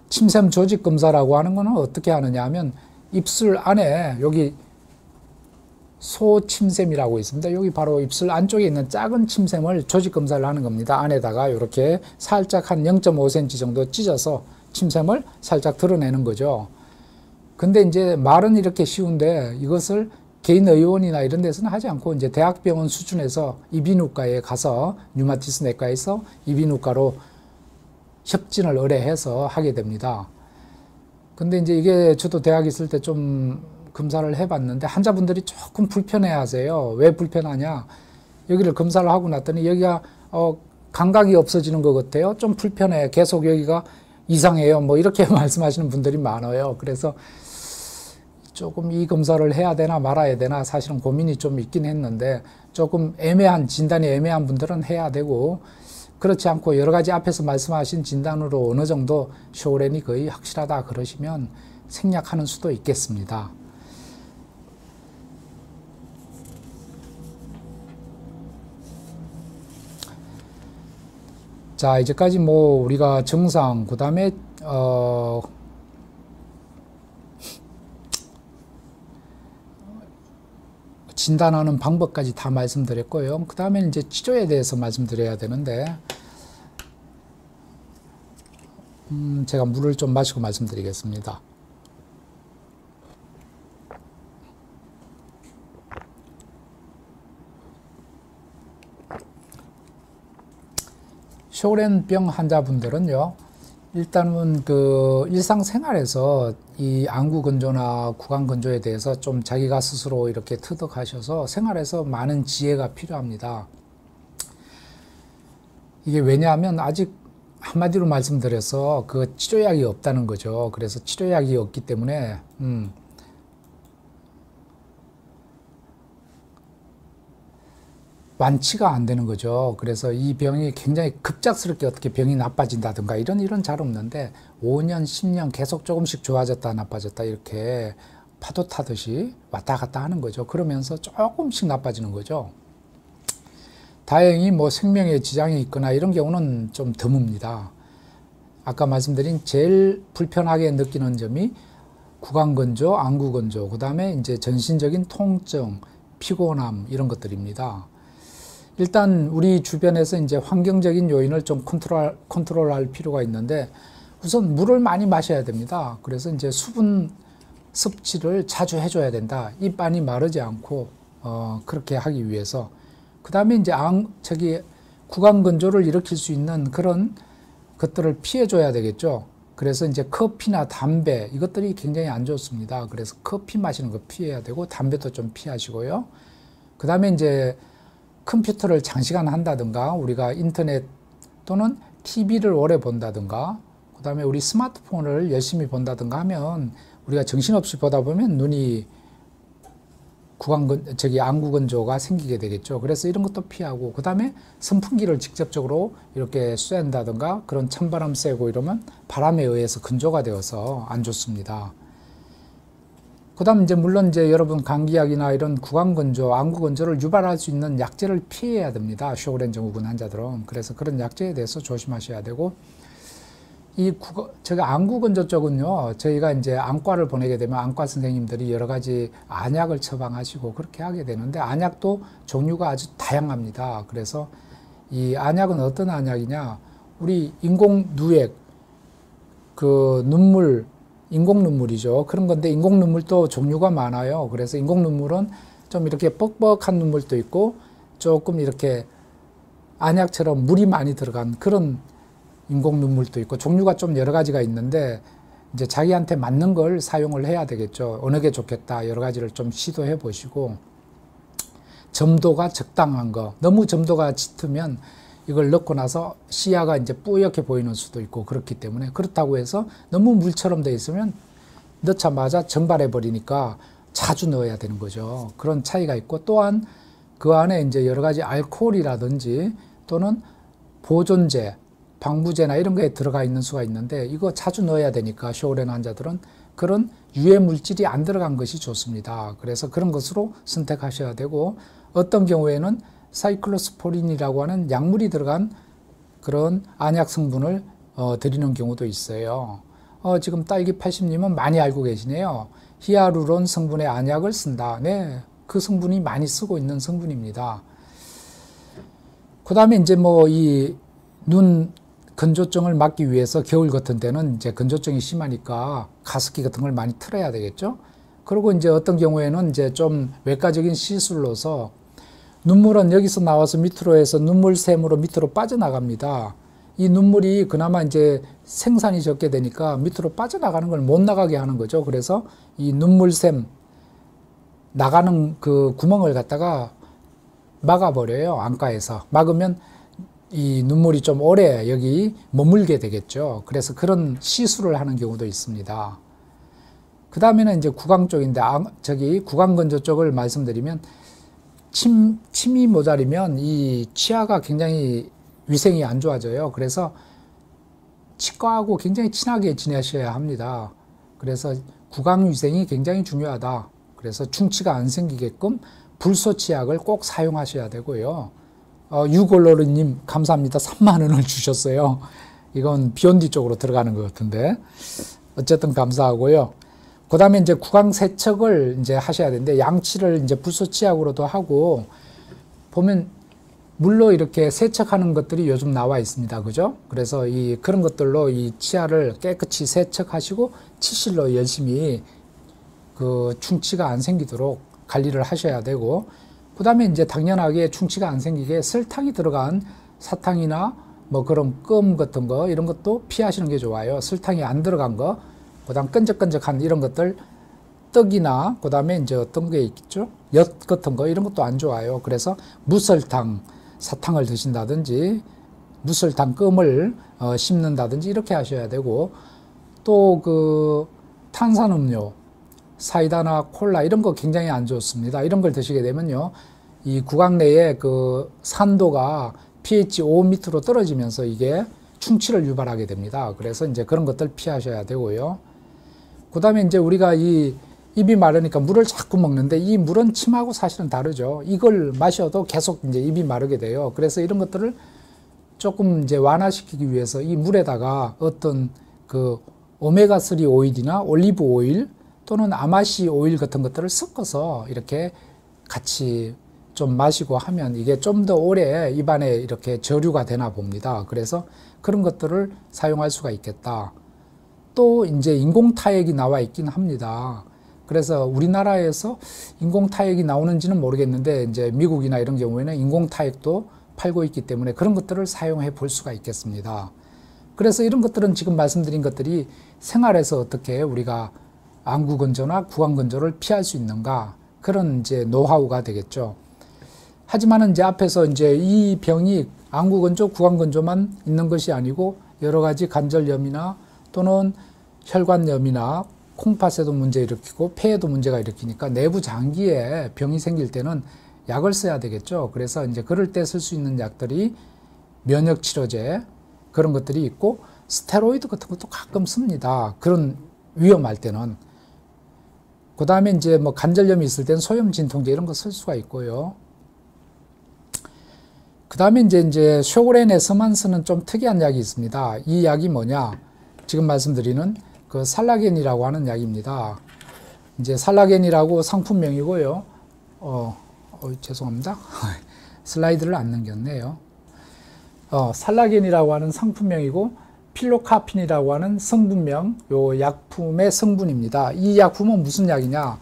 Speaker 2: 침샘 조직 검사라고 하는 거는 어떻게 하느냐 하면 입술 안에 여기 소침샘이라고 있습니다. 여기 바로 입술 안쪽에 있는 작은 침샘을 조직 검사를 하는 겁니다. 안에다가 이렇게 살짝 한 0.5cm 정도 찢어서 침샘을 살짝 드러내는 거죠. 근데 이제 말은 이렇게 쉬운데 이것을 개인 의원이나 이런 데서는 하지 않고 이제 대학병원 수준에서 이비인후과에 가서 류마티스 내과에서 이비인후과로 협진을 의뢰해서 하게 됩니다. 근데 이제 이게 저도 대학 있을 때 좀 검사를 해봤는데 환자분들이 조금 불편해 하세요. 왜 불편하냐? 여기를 검사를 하고 났더니 여기가 감각이 없어지는 것 같아요. 좀 불편해. 계속 여기가 이상해요. 뭐 이렇게 말씀하시는 분들이 많아요. 그래서 조금 이 검사를 해야 되나 말아야 되나 사실은 고민이 좀 있긴 했는데 조금 진단이 애매한 분들은 해야 되고 그렇지 않고 여러 가지 앞에서 말씀하신 진단으로 어느 정도 쇼렌이 거의 확실하다 그러시면 생략하는 수도 있겠습니다. 자, 이제까지 뭐 우리가 증상, 그 다음에 진단하는 방법까지 다 말씀드렸고요. 그 다음에 이제 치료에 대해서 말씀드려야 되는데 제가 물을 좀 마시고 말씀드리겠습니다. 쇼렌병 환자분들은요, 일단은 그 일상생활에서 이 안구 건조나 구강 건조에 대해서 좀 자기가 스스로 이렇게 터득하셔서 생활에서 많은 지혜가 필요합니다. 이게 왜냐하면 아직 한마디로 말씀드려서 그 치료약이 없다는 거죠. 그래서 치료약이 없기 때문에 완치가 안 되는 거죠. 그래서 이 병이 굉장히 급작스럽게 어떻게 병이 나빠진다든가 이런 잘 없는데 5년, 10년 계속 조금씩 좋아졌다 나빠졌다 이렇게 파도 타듯이 왔다 갔다 하는 거죠. 그러면서 조금씩 나빠지는 거죠. 다행히 뭐 생명에 지장이 있거나 이런 경우는 좀 드뭅니다. 아까 말씀드린 제일 불편하게 느끼는 점이 구강 건조, 안구 건조, 그 다음에 이제 전신적인 통증, 피곤함 이런 것들입니다. 일단 우리 주변에서 이제 환경적인 요인을 좀 컨트롤할 필요가 있는데 우선 물을 많이 마셔야 됩니다. 그래서 이제 수분 섭취를 자주 해줘야 된다. 입 안이 마르지 않고 그렇게 하기 위해서. 그 다음에 이제 구강 건조를 일으킬 수 있는 그런 것들을 피해줘야 되겠죠. 그래서 이제 커피나 담배 이것들이 굉장히 안 좋습니다. 그래서 커피 마시는 거 피해야 되고 담배도 좀 피하시고요. 그 다음에 이제 컴퓨터를 장시간 한다든가 우리가 인터넷 또는 TV를 오래 본다든가 그 다음에 우리 스마트폰을 열심히 본다든가 하면 우리가 정신없이 보다 보면 눈이 안구 건조가 생기게 되겠죠. 그래서 이런 것도 피하고 그 다음에 선풍기를 직접적으로 이렇게 쐰다든가 그런 찬바람 쐬고 이러면 바람에 의해서 건조가 되어서 안 좋습니다. 그 다음 이제 물론 이제 여러분 감기약이나 이런 구강 건조, 안구 건조를 유발할 수 있는 약제를 피해야 됩니다. 쇼렌 증후군 환자들은. 그래서 그런 약제에 대해서 조심하셔야 되고 제가 안구 건조 쪽은요, 저희가 이제 안과를 보내게 되면 안과 선생님들이 여러 가지 안약을 처방하시고 그렇게 하게 되는데 안약도 종류가 아주 다양합니다. 그래서 이 안약은 어떤 안약이냐, 우리 인공 누액, 인공 눈물이죠. 그런 건데 인공 눈물도 종류가 많아요. 그래서 인공 눈물은 좀 이렇게 뻑뻑한 눈물도 있고 조금 이렇게 안약처럼 물이 많이 들어간 그런 인공 눈물도 있고 종류가 좀 여러 가지가 있는데 이제 자기한테 맞는 걸 사용을 해야 되겠죠. 어느 게 좋겠다 여러 가지를 좀 시도해 보시고 점도가 적당한 거, 너무 점도가 짙으면 이걸 넣고 나서 시야가 이제 뿌옇게 보이는 수도 있고 그렇기 때문에 그렇다고 해서 너무 물처럼 돼 있으면 넣자마자 증발해 버리니까 자주 넣어야 되는 거죠. 그런 차이가 있고 또한 그 안에 이제 여러 가지 알코올이라든지 또는 보존제, 방부제나 이런 거에 들어가 있는 수가 있는데 이거 자주 넣어야 되니까 쇼렌 환자들은 그런 유해 물질이 안 들어간 것이 좋습니다. 그래서 그런 것으로 선택하셔야 되고 어떤 경우에는 사이클로스포린이라고 하는 약물이 들어간 그런 안약 성분을 드리는 경우도 있어요. 지금 딸기 80님은 많이 알고 계시네요. 히아루론 성분의 안약을 쓴다. 네, 그 성분이 많이 쓰고 있는 성분입니다. 그 다음에 이제 뭐 이 눈 건조증을 막기 위해서 겨울 같은 때는 이제 건조증이 심하니까 가습기 같은 걸 많이 틀어야 되겠죠. 그리고 이제 어떤 경우에는 이제 좀 외과적인 시술로서 눈물은 여기서 나와서 밑으로 해서 눈물샘으로 밑으로 빠져나갑니다. 이 눈물이 그나마 이제 생산이 적게 되니까 밑으로 빠져나가는 걸 못 나가게 하는 거죠. 그래서 이 눈물샘 나가는 그 구멍을 갖다가 막아버려요. 안과에서. 막으면 이 눈물이 좀 오래 여기 머물게 되겠죠. 그래서 그런 시술을 하는 경우도 있습니다. 그 다음에는 이제 구강 쪽인데, 저기 구강건조 쪽을 말씀드리면, 침이 모자리면 이 치아가 굉장히 위생이 안 좋아져요. 그래서 치과하고 굉장히 친하게 지내셔야 합니다. 그래서 구강 위생이 굉장히 중요하다. 그래서 충치가 안 생기게끔 불소치약을 꼭 사용하셔야 되고요. 유골로르님 감사합니다. 3만 원을 주셨어요. 이건 비욘디 쪽으로 들어가는 것 같은데 어쨌든 감사하고요. 그 다음에 이제 구강 세척을 이제 하셔야 되는데, 양치를 이제 불소치약으로도 하고, 보면 물로 이렇게 세척하는 것들이 요즘 나와 있습니다. 그죠? 그래서 그런 것들로 이 치아를 깨끗이 세척하시고 치실로 열심히 그 충치가 안 생기도록 관리를 하셔야 되고, 그 다음에 이제 당연하게 충치가 안 생기게 설탕이 들어간 사탕이나 뭐 그런 껌 같은 거 이런 것도 피하시는 게 좋아요. 설탕이 안 들어간 거, 그 다음 끈적끈적한 이런 것들, 떡이나 그 다음에 이제 어떤 게 있겠죠? 엿 같은 거 이런 것도 안 좋아요. 그래서 무설탕 사탕을 드신다든지 무설탕 껌을 씹는다든지 이렇게 하셔야 되고, 또 그 탄산음료 사이다나 콜라 이런 거 굉장히 안 좋습니다. 이런 걸 드시게 되면요, 이 구강 내에 그 산도가 pH 5 밑으로 떨어지면서 이게 충치를 유발하게 됩니다. 그래서 이제 그런 것들 피하셔야 되고요. 그 다음에 이제 우리가 이 입이 마르니까 물을 자꾸 먹는데, 이 물은 침하고 사실은 다르죠. 이걸 마셔도 계속 이제 입이 마르게 돼요. 그래서 이런 것들을 조금 이제 완화시키기 위해서 이 물에다가 어떤 그 오메가3 오일이나 올리브 오일 또는 아마시 오일 같은 것들을 섞어서 이렇게 같이 좀 마시고 하면 이게 좀 더 오래 입안에 이렇게 저류가 되나 봅니다. 그래서 그런 것들을 사용할 수가 있겠다. 또 이제 인공타액이 나와 있긴 합니다. 그래서 우리나라에서 인공타액이 나오는지는 모르겠는데, 이제 미국이나 이런 경우에는 인공타액도 팔고 있기 때문에 그런 것들을 사용해 볼 수가 있겠습니다. 그래서 이런 것들은 지금 말씀드린 것들이 생활에서 어떻게 우리가 안구건조나 구강건조를 피할 수 있는가, 그런 이제 노하우가 되겠죠. 하지만은 이제 앞에서 이제 이 병이 안구건조, 구강건조만 있는 것이 아니고 여러 가지 관절염이나 또는 혈관염이나 콩팥에도 문제 일으키고 폐에도 문제가 일으키니까 내부 장기에 병이 생길 때는 약을 써야 되겠죠. 그래서 이제 그럴 때 쓸 수 있는 약들이 면역치료제 그런 것들이 있고, 스테로이드 같은 것도 가끔 씁니다. 그런 위험할 때는. 그 다음에 이제 뭐 관절염이 있을 때는 소염 진통제 이런 거 쓸 수가 있고요. 그 다음에 이제 쇼그렌에서만 쓰는 좀 특이한 약이 있습니다. 이 약이 뭐냐? 지금 말씀드리는 그 살라겐이라고 하는 약입니다. 이제 살라겐이라고 상품명이고요. 죄송합니다. 슬라이드를 안 넘겼네요. 살라겐이라고 하는 상품명이고, 필로카핀이라고 하는 성분명, 요 약품의 성분입니다. 이 약품은 무슨 약이냐?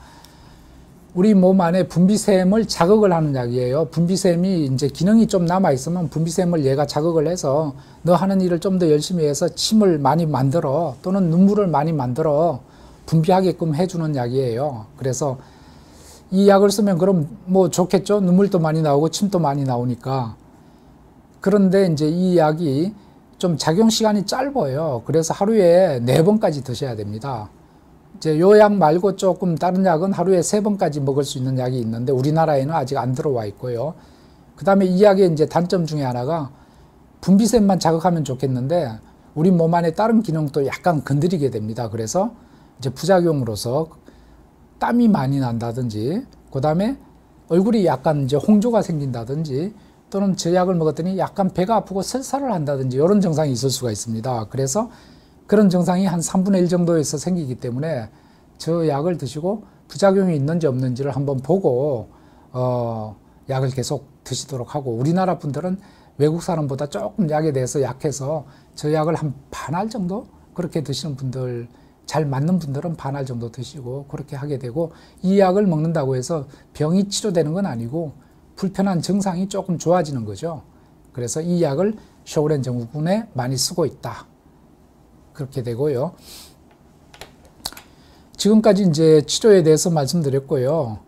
Speaker 2: 우리 몸 안에 분비샘을 자극을 하는 약이에요. 분비샘이 이제 기능이 좀 남아있으면 분비샘을 얘가 자극을 해서 너 하는 일을 좀 더 열심히 해서 침을 많이 만들어 또는 눈물을 많이 만들어 분비하게끔 해주는 약이에요. 그래서 이 약을 쓰면 그럼 뭐 좋겠죠? 눈물도 많이 나오고 침도 많이 나오니까. 그런데 이제 이 약이 좀 작용 시간이 짧아요. 그래서 하루에 4번까지 드셔야 됩니다. 이제 요 약 말고 조금 다른 약은 하루에 3번까지 먹을 수 있는 약이 있는데 우리나라에는 아직 안 들어와 있고요. 그 다음에 이 약의 이제 단점 중에 하나가 분비샘만 자극하면 좋겠는데 우리 몸 안에 다른 기능도 약간 건드리게 됩니다. 그래서 이제 부작용으로서 땀이 많이 난다든지, 그 다음에 얼굴이 약간 이제 홍조가 생긴다든지, 또는 저 약을 먹었더니 약간 배가 아프고 설사를 한다든지 이런 증상이 있을 수가 있습니다. 그래서 그런 증상이 한 3분의 1 정도에서 생기기 때문에 저 약을 드시고 부작용이 있는지 없는지를 한번 보고 약을 계속 드시도록 하고, 우리나라 분들은 외국 사람보다 조금 약에 대해서 약해서 저 약을 한 반알 정도 그렇게 드시는 분들, 잘 맞는 분들은 반알 정도 드시고 그렇게 하게 되고, 이 약을 먹는다고 해서 병이 치료되는 건 아니고 불편한 증상이 조금 좋아지는 거죠. 그래서 이 약을 쇼그렌 증후군에 많이 쓰고 있다. 그렇게 되고요. 지금까지 이제 치료에 대해서 말씀드렸고요.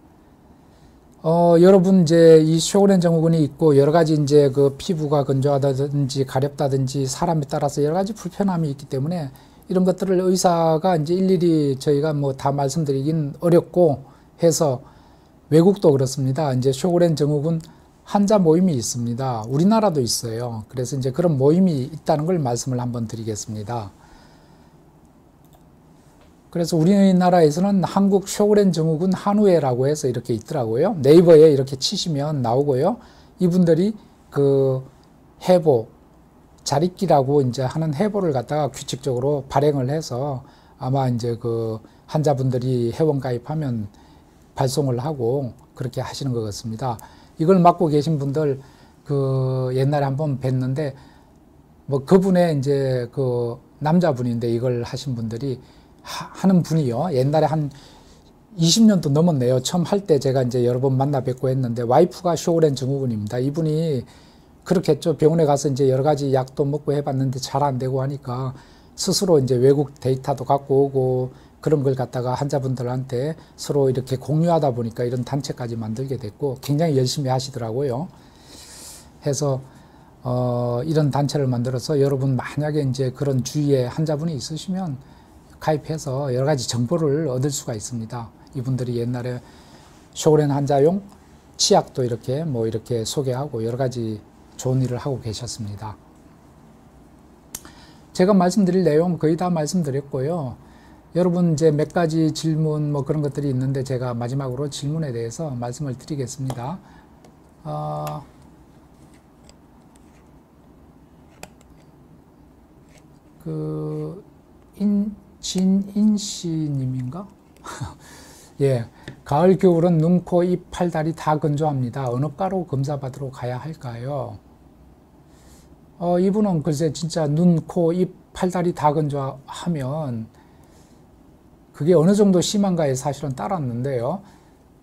Speaker 2: 여러분 이제 이 쇼그렌 증후군이 있고 여러 가지 이제 그 피부가 건조하다든지 가렵다든지 사람에 따라서 여러 가지 불편함이 있기 때문에 이런 것들을 의사가 이제 일일이 저희가 뭐 다 말씀드리긴 어렵고 해서 외국도 그렇습니다. 이제 쇼그렌 증후군 환자 모임이 있습니다. 우리나라도 있어요. 그래서 이제 그런 모임이 있다는 걸 말씀을 한번 드리겠습니다. 그래서 우리나라에서는 한국 쇼그렌 증후군 한우회라고 해서 이렇게 있더라고요. 네이버에 이렇게 치시면 나오고요. 이분들이 그 해보, 자립기라고 이제 하는 해보를 갖다가 규칙적으로 발행을 해서 아마 이제 그 환자분들이 회원 가입하면 발송을 하고 그렇게 하시는 것 같습니다. 이걸 맡고 계신 분들 그 옛날에 한번 뵀는데 뭐 그분의 이제 그 남자분인데 이걸 하신 분들이 하는 분이요. 옛날에 한 20년도 넘었네요. 처음 할 때 제가 이제 여러 번 만나 뵙고 했는데 와이프가 쇼그렌 증후군입니다. 이분이 그렇게 했죠. 병원에 가서 이제 여러 가지 약도 먹고 해봤는데 잘 안 되고 하니까 스스로 이제 외국 데이터도 갖고 오고 그런 걸 갖다가 환자분들한테 서로 이렇게 공유하다 보니까 이런 단체까지 만들게 됐고 굉장히 열심히 하시더라고요. 해서 이런 단체를 만들어서 여러분 만약에 이제 그런 주위에 환자분이 있으시면 가입해서 여러 가지 정보를 얻을 수가 있습니다. 이분들이 옛날에 쇼그렌 환자용 치약도 이렇게 뭐 이렇게 소개하고 여러 가지 좋은 일을 하고 계셨습니다. 제가 말씀드릴 내용 거의 다 말씀드렸고요. 여러분 이제 몇 가지 질문 뭐 그런 것들이 있는데 제가 마지막으로 질문에 대해서 말씀을 드리겠습니다. 진인씨님인가? 예, 가을 겨울은 눈, 코, 입, 팔, 다리 다 건조합니다. 어느 과로 검사받으러 가야 할까요? 이분은 글쎄 진짜 눈, 코, 입, 팔, 다리 다 건조하면 그게 어느 정도 심한가에 사실은 따랐는데요.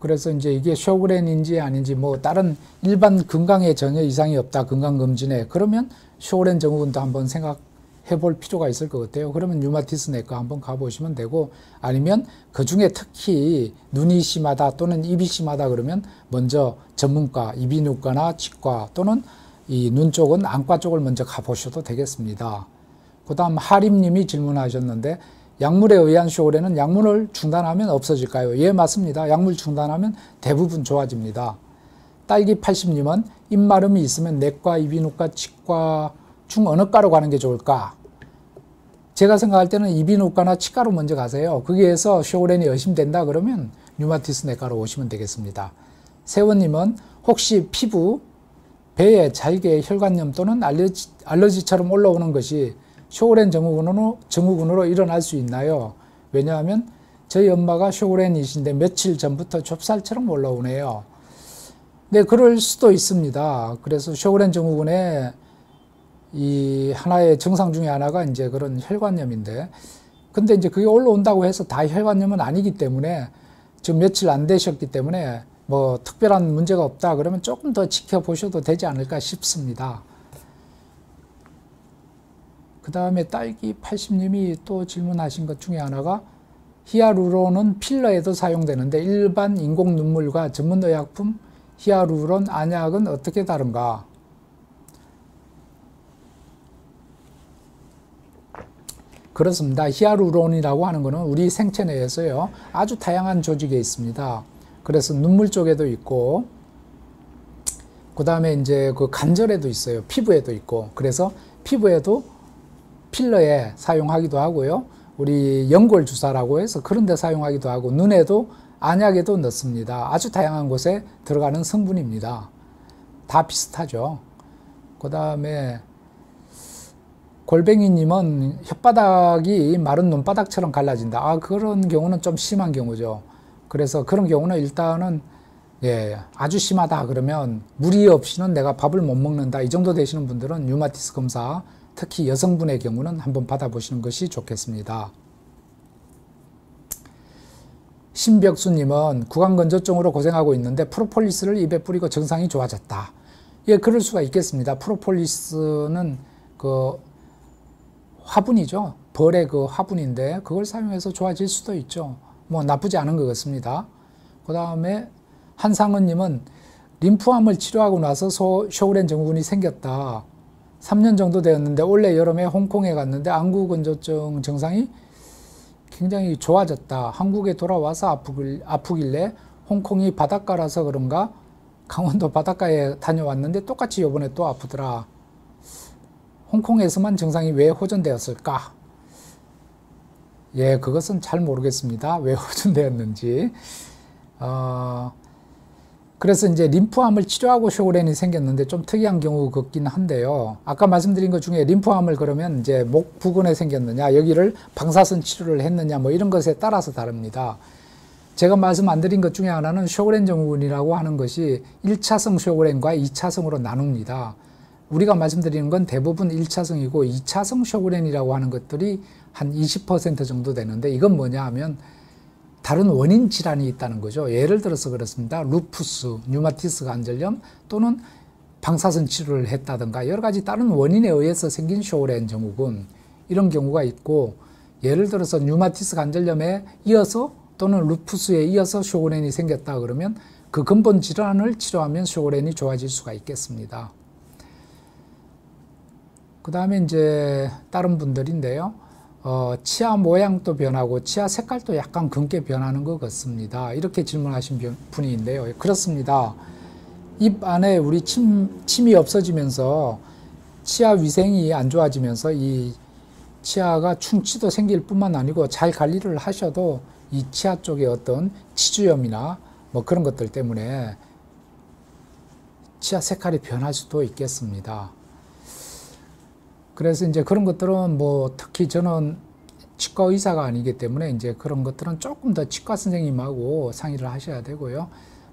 Speaker 2: 그래서 이제 이게 쇼그렌인지 아닌지 뭐 다른 일반 건강에 전혀 이상이 없다. 건강검진에. 그러면 쇼그렌 증후군도 한번 생각해 볼 필요가 있을 것 같아요. 그러면 류마티스 내과 한번 가보시면 되고 아니면 그 중에 특히 눈이 심하다 또는 입이 심하다 그러면 먼저 전문과 이비인후과나 치과 또는 이 눈 쪽은 안과 쪽을 먼저 가보셔도 되겠습니다. 그 다음 하림님이 질문하셨는데 약물에 의한 쇼그렌은 약물을 중단하면 없어질까요? 예, 맞습니다. 약물 중단하면 대부분 좋아집니다. 딸기 80님은 입마름이 있으면 내과, 이비인후과, 치과 중 어느 과로 가는 게 좋을까? 제가 생각할 때는 이비인후과나 치과로 먼저 가세요. 거기에서 쇼그렌이 의심된다 그러면 류마티스 내과로 오시면 되겠습니다. 세원님은 혹시 피부, 배에 잘게 혈관염 또는 알러지처럼 올라오는 것이 쇼그렌 증후군으로 일어날 수 있나요? 왜냐하면 저희 엄마가 쇼그렌이신데 며칠 전부터 좁쌀처럼 올라오네요. 네, 그럴 수도 있습니다. 그래서 쇼그렌 증후군의 이 하나의 증상 중에 하나가 이제 그런 혈관염인데, 근데 이제 그게 올라온다고 해서 다 혈관염은 아니기 때문에 지금 며칠 안 되셨기 때문에 뭐 특별한 문제가 없다 그러면 조금 더 지켜보셔도 되지 않을까 싶습니다. 그 다음에 딸기 80님이 또 질문하신 것 중에 하나가 히아루론은 필러에도 사용되는데 일반 인공 눈물과 전문의약품 히아루론 안약은 어떻게 다른가? 그렇습니다. 히아루론이라고 하는 것은 우리 생체 내에서요 아주 다양한 조직에 있습니다. 그래서 눈물 쪽에도 있고 그 다음에 이제 그 관절에도 있어요. 피부에도 있고 그래서 피부에도 필러에 사용하기도 하고요. 우리 연골 주사라고 해서 그런 데 사용하기도 하고 눈에도 안약에도 넣습니다. 아주 다양한 곳에 들어가는 성분입니다. 다 비슷하죠. 그 다음에 골뱅이님은 혓바닥이 마른 눈바닥처럼 갈라진다. 그런 경우는 좀 심한 경우죠. 그래서 그런 경우는 일단은 아주 심하다 그러면 무리 없이는 내가 밥을 못 먹는다. 이 정도 되시는 분들은 류마티스 검사 특히 여성분의 경우는 한번 받아보시는 것이 좋겠습니다. 신벽수님은 구강건조증으로 고생하고 있는데 프로폴리스를 입에 뿌리고 증상이 좋아졌다. 예, 그럴 수가 있겠습니다. 프로폴리스는 그 화분이죠. 벌의 그 화분인데 그걸 사용해서 좋아질 수도 있죠. 뭐 나쁘지 않은 것 같습니다. 그 다음에 한상은님은 림프암을 치료하고 나서 쇼그렌 증후군이 생겼다. 3년 정도 되었는데 올해 여름에 홍콩에 갔는데 안구건조증 증상이 굉장히 좋아졌다. 한국에 돌아와서 아프길래 홍콩이 바닷가라서 그런가 강원도 바닷가에 다녀왔는데 똑같이 이번에 또 아프더라. 홍콩에서만 증상이 왜 호전되었을까? 예, 그것은 잘 모르겠습니다. 왜 호전되었는지. 그래서 이제 림프암을 치료하고 쇼그렌이 생겼는데 좀 특이한 경우 같긴 한데요. 아까 말씀드린 것 중에 림프암을 그러면 이제 목 부근에 생겼느냐, 여기를 방사선 치료를 했느냐, 뭐 이런 것에 따라서 다릅니다. 제가 말씀 안 드린 것 중에 하나는 쇼그렌 증후군이라고 하는 것이 1차성 쇼그렌과 2차성으로 나눕니다. 우리가 말씀드리는 건 대부분 1차성이고 2차성 쇼그렌이라고 하는 것들이 한 20% 정도 되는데 이건 뭐냐 하면 다른 원인 질환이 있다는 거죠. 예를 들어서 그렇습니다. 루푸스, 류마티스 관절염 또는 방사선 치료를 했다든가 여러 가지 다른 원인에 의해서 생긴 쇼그렌 증후군 이런 경우가 있고 예를 들어서 류마티스 관절염에 이어서 또는 루푸스에 이어서 쇼그렌이 생겼다 그러면 그 근본 질환을 치료하면 쇼그렌이 좋아질 수가 있겠습니다. 그 다음에 이제 다른 분들인데요. 치아 모양도 변하고 치아 색깔도 약간 검게 변하는 것 같습니다. 이렇게 질문하신 분인데요. 그렇습니다. 입 안에 우리 침이 없어지면서 치아 위생이 안 좋아지면서 이 치아가 충치도 생길 뿐만 아니고 잘 관리를 하셔도 이 치아 쪽에 어떤 치주염이나 뭐 그런 것들 때문에 치아 색깔이 변할 수도 있겠습니다. 그래서 이제 그런 것들은 뭐 특히 저는 치과 의사가 아니기 때문에 이제 그런 것들은 조금 더 치과 선생님하고 상의를 하셔야 되고요.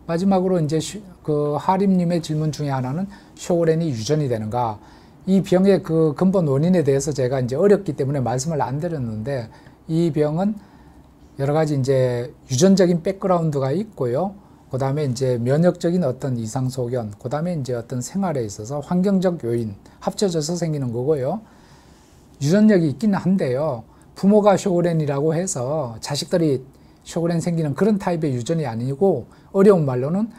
Speaker 2: 마지막으로 이제 그 하림님의 질문 중에 하나는 쇼그렌이 유전이 되는가? 이 병의 그 근본 원인에 대해서 제가 이제 어렵기 때문에 말씀을 안 드렸는데 이 병은 여러 가지 이제 유전적인 백그라운드가 있고요. 그 다음에 이제 면역적인 어떤 이상 소견, 그 다음에 이제 어떤 생활에 있어서 환경적 요인 합쳐져서 생기는 거고요. 유전력이 있기는 한데요. 부모가 쇼그렌이라고 해서 자식들이 쇼그렌 생기는 그런 타입의 유전이 아니고 어려운 말로는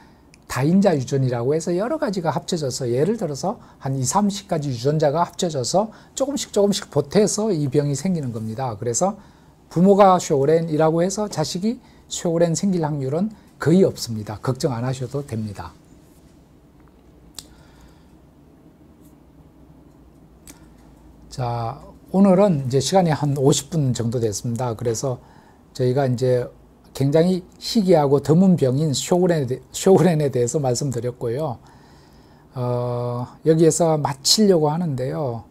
Speaker 2: 다인자 유전이라고 해서 여러 가지가 합쳐져서 예를 들어서 한 20, 30가지 유전자가 합쳐져서 조금씩 보태서 이 병이 생기는 겁니다. 그래서 부모가 쇼그렌이라고 해서 자식이 쇼그렌 생길 확률은 거의 없습니다. 걱정 안 하셔도 됩니다. 자, 오늘은 이제 시간이 한 50분 정도 됐습니다. 그래서 저희가 이제 굉장히 희귀하고 드문 병인 쇼그렌에 대해서 말씀드렸고요. 여기에서 마치려고 하는데요.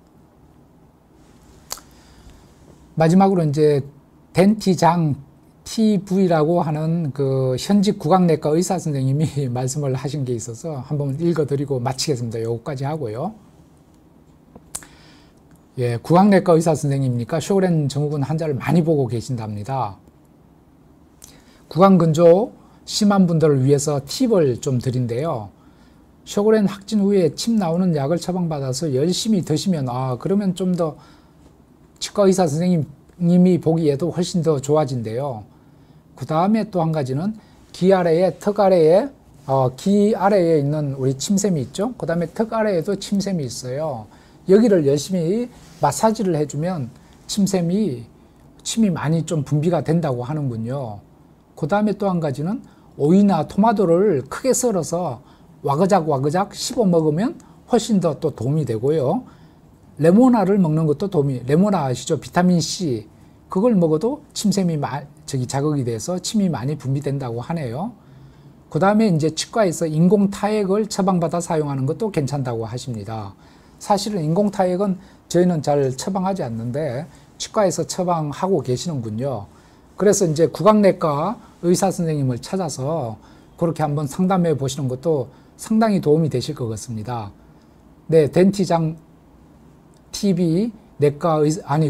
Speaker 2: 마지막으로 이제 덴티장 TV라고 하는 그 현직 구강내과 의사 선생님이 말씀을 하신 게 있어서 한번 읽어드리고 마치겠습니다. 요거까지 하고요. 예, 구강내과 의사 선생님이니까 쇼그렌 증후군 환자를 많이 보고 계신답니다. 구강건조 심한 분들을 위해서 팁을 좀 드린데요. 쇼그렌 확진 후에 침 나오는 약을 처방받아서 열심히 드시면 그러면 좀 더 치과 의사 선생님이 보기에도 훨씬 더 좋아진대요. 그 다음에 또 한 가지는 귀 아래에, 턱 아래에, 귀 아래에 있는 우리 침샘이 있죠. 그 다음에 턱 아래에도 침샘이 있어요. 여기를 열심히 마사지를 해주면 침이 많이 좀 분비가 된다고 하는군요. 그 다음에 또 한 가지는 오이나 토마토를 크게 썰어서 와그작 씹어 먹으면 훨씬 더 또 도움이 되고요. 레모나를 먹는 것도 레모나 아시죠? 비타민C. 그걸 먹어도 침샘이 자극이 돼서 침이 많이 분비된다고 하네요. 그 다음에 이제 치과에서 인공타액을 처방받아 사용하는 것도 괜찮다고 하십니다. 사실은 인공타액은 저희는 잘 처방하지 않는데 치과에서 처방하고 계시는군요. 그래서 이제 구강내과 의사 선생님을 찾아서 그렇게 한번 상담해 보시는 것도 상당히 도움이 되실 것 같습니다. 네, 덴티장 TV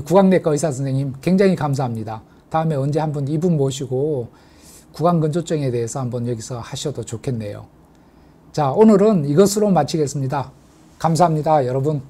Speaker 2: 구강내과 의사 선생님 굉장히 감사합니다. 다음에 언제 한번 이분 모시고 구강건조증에 대해서 한번 여기서 하셔도 좋겠네요. 자, 오늘은 이것으로 마치겠습니다. 감사합니다, 여러분.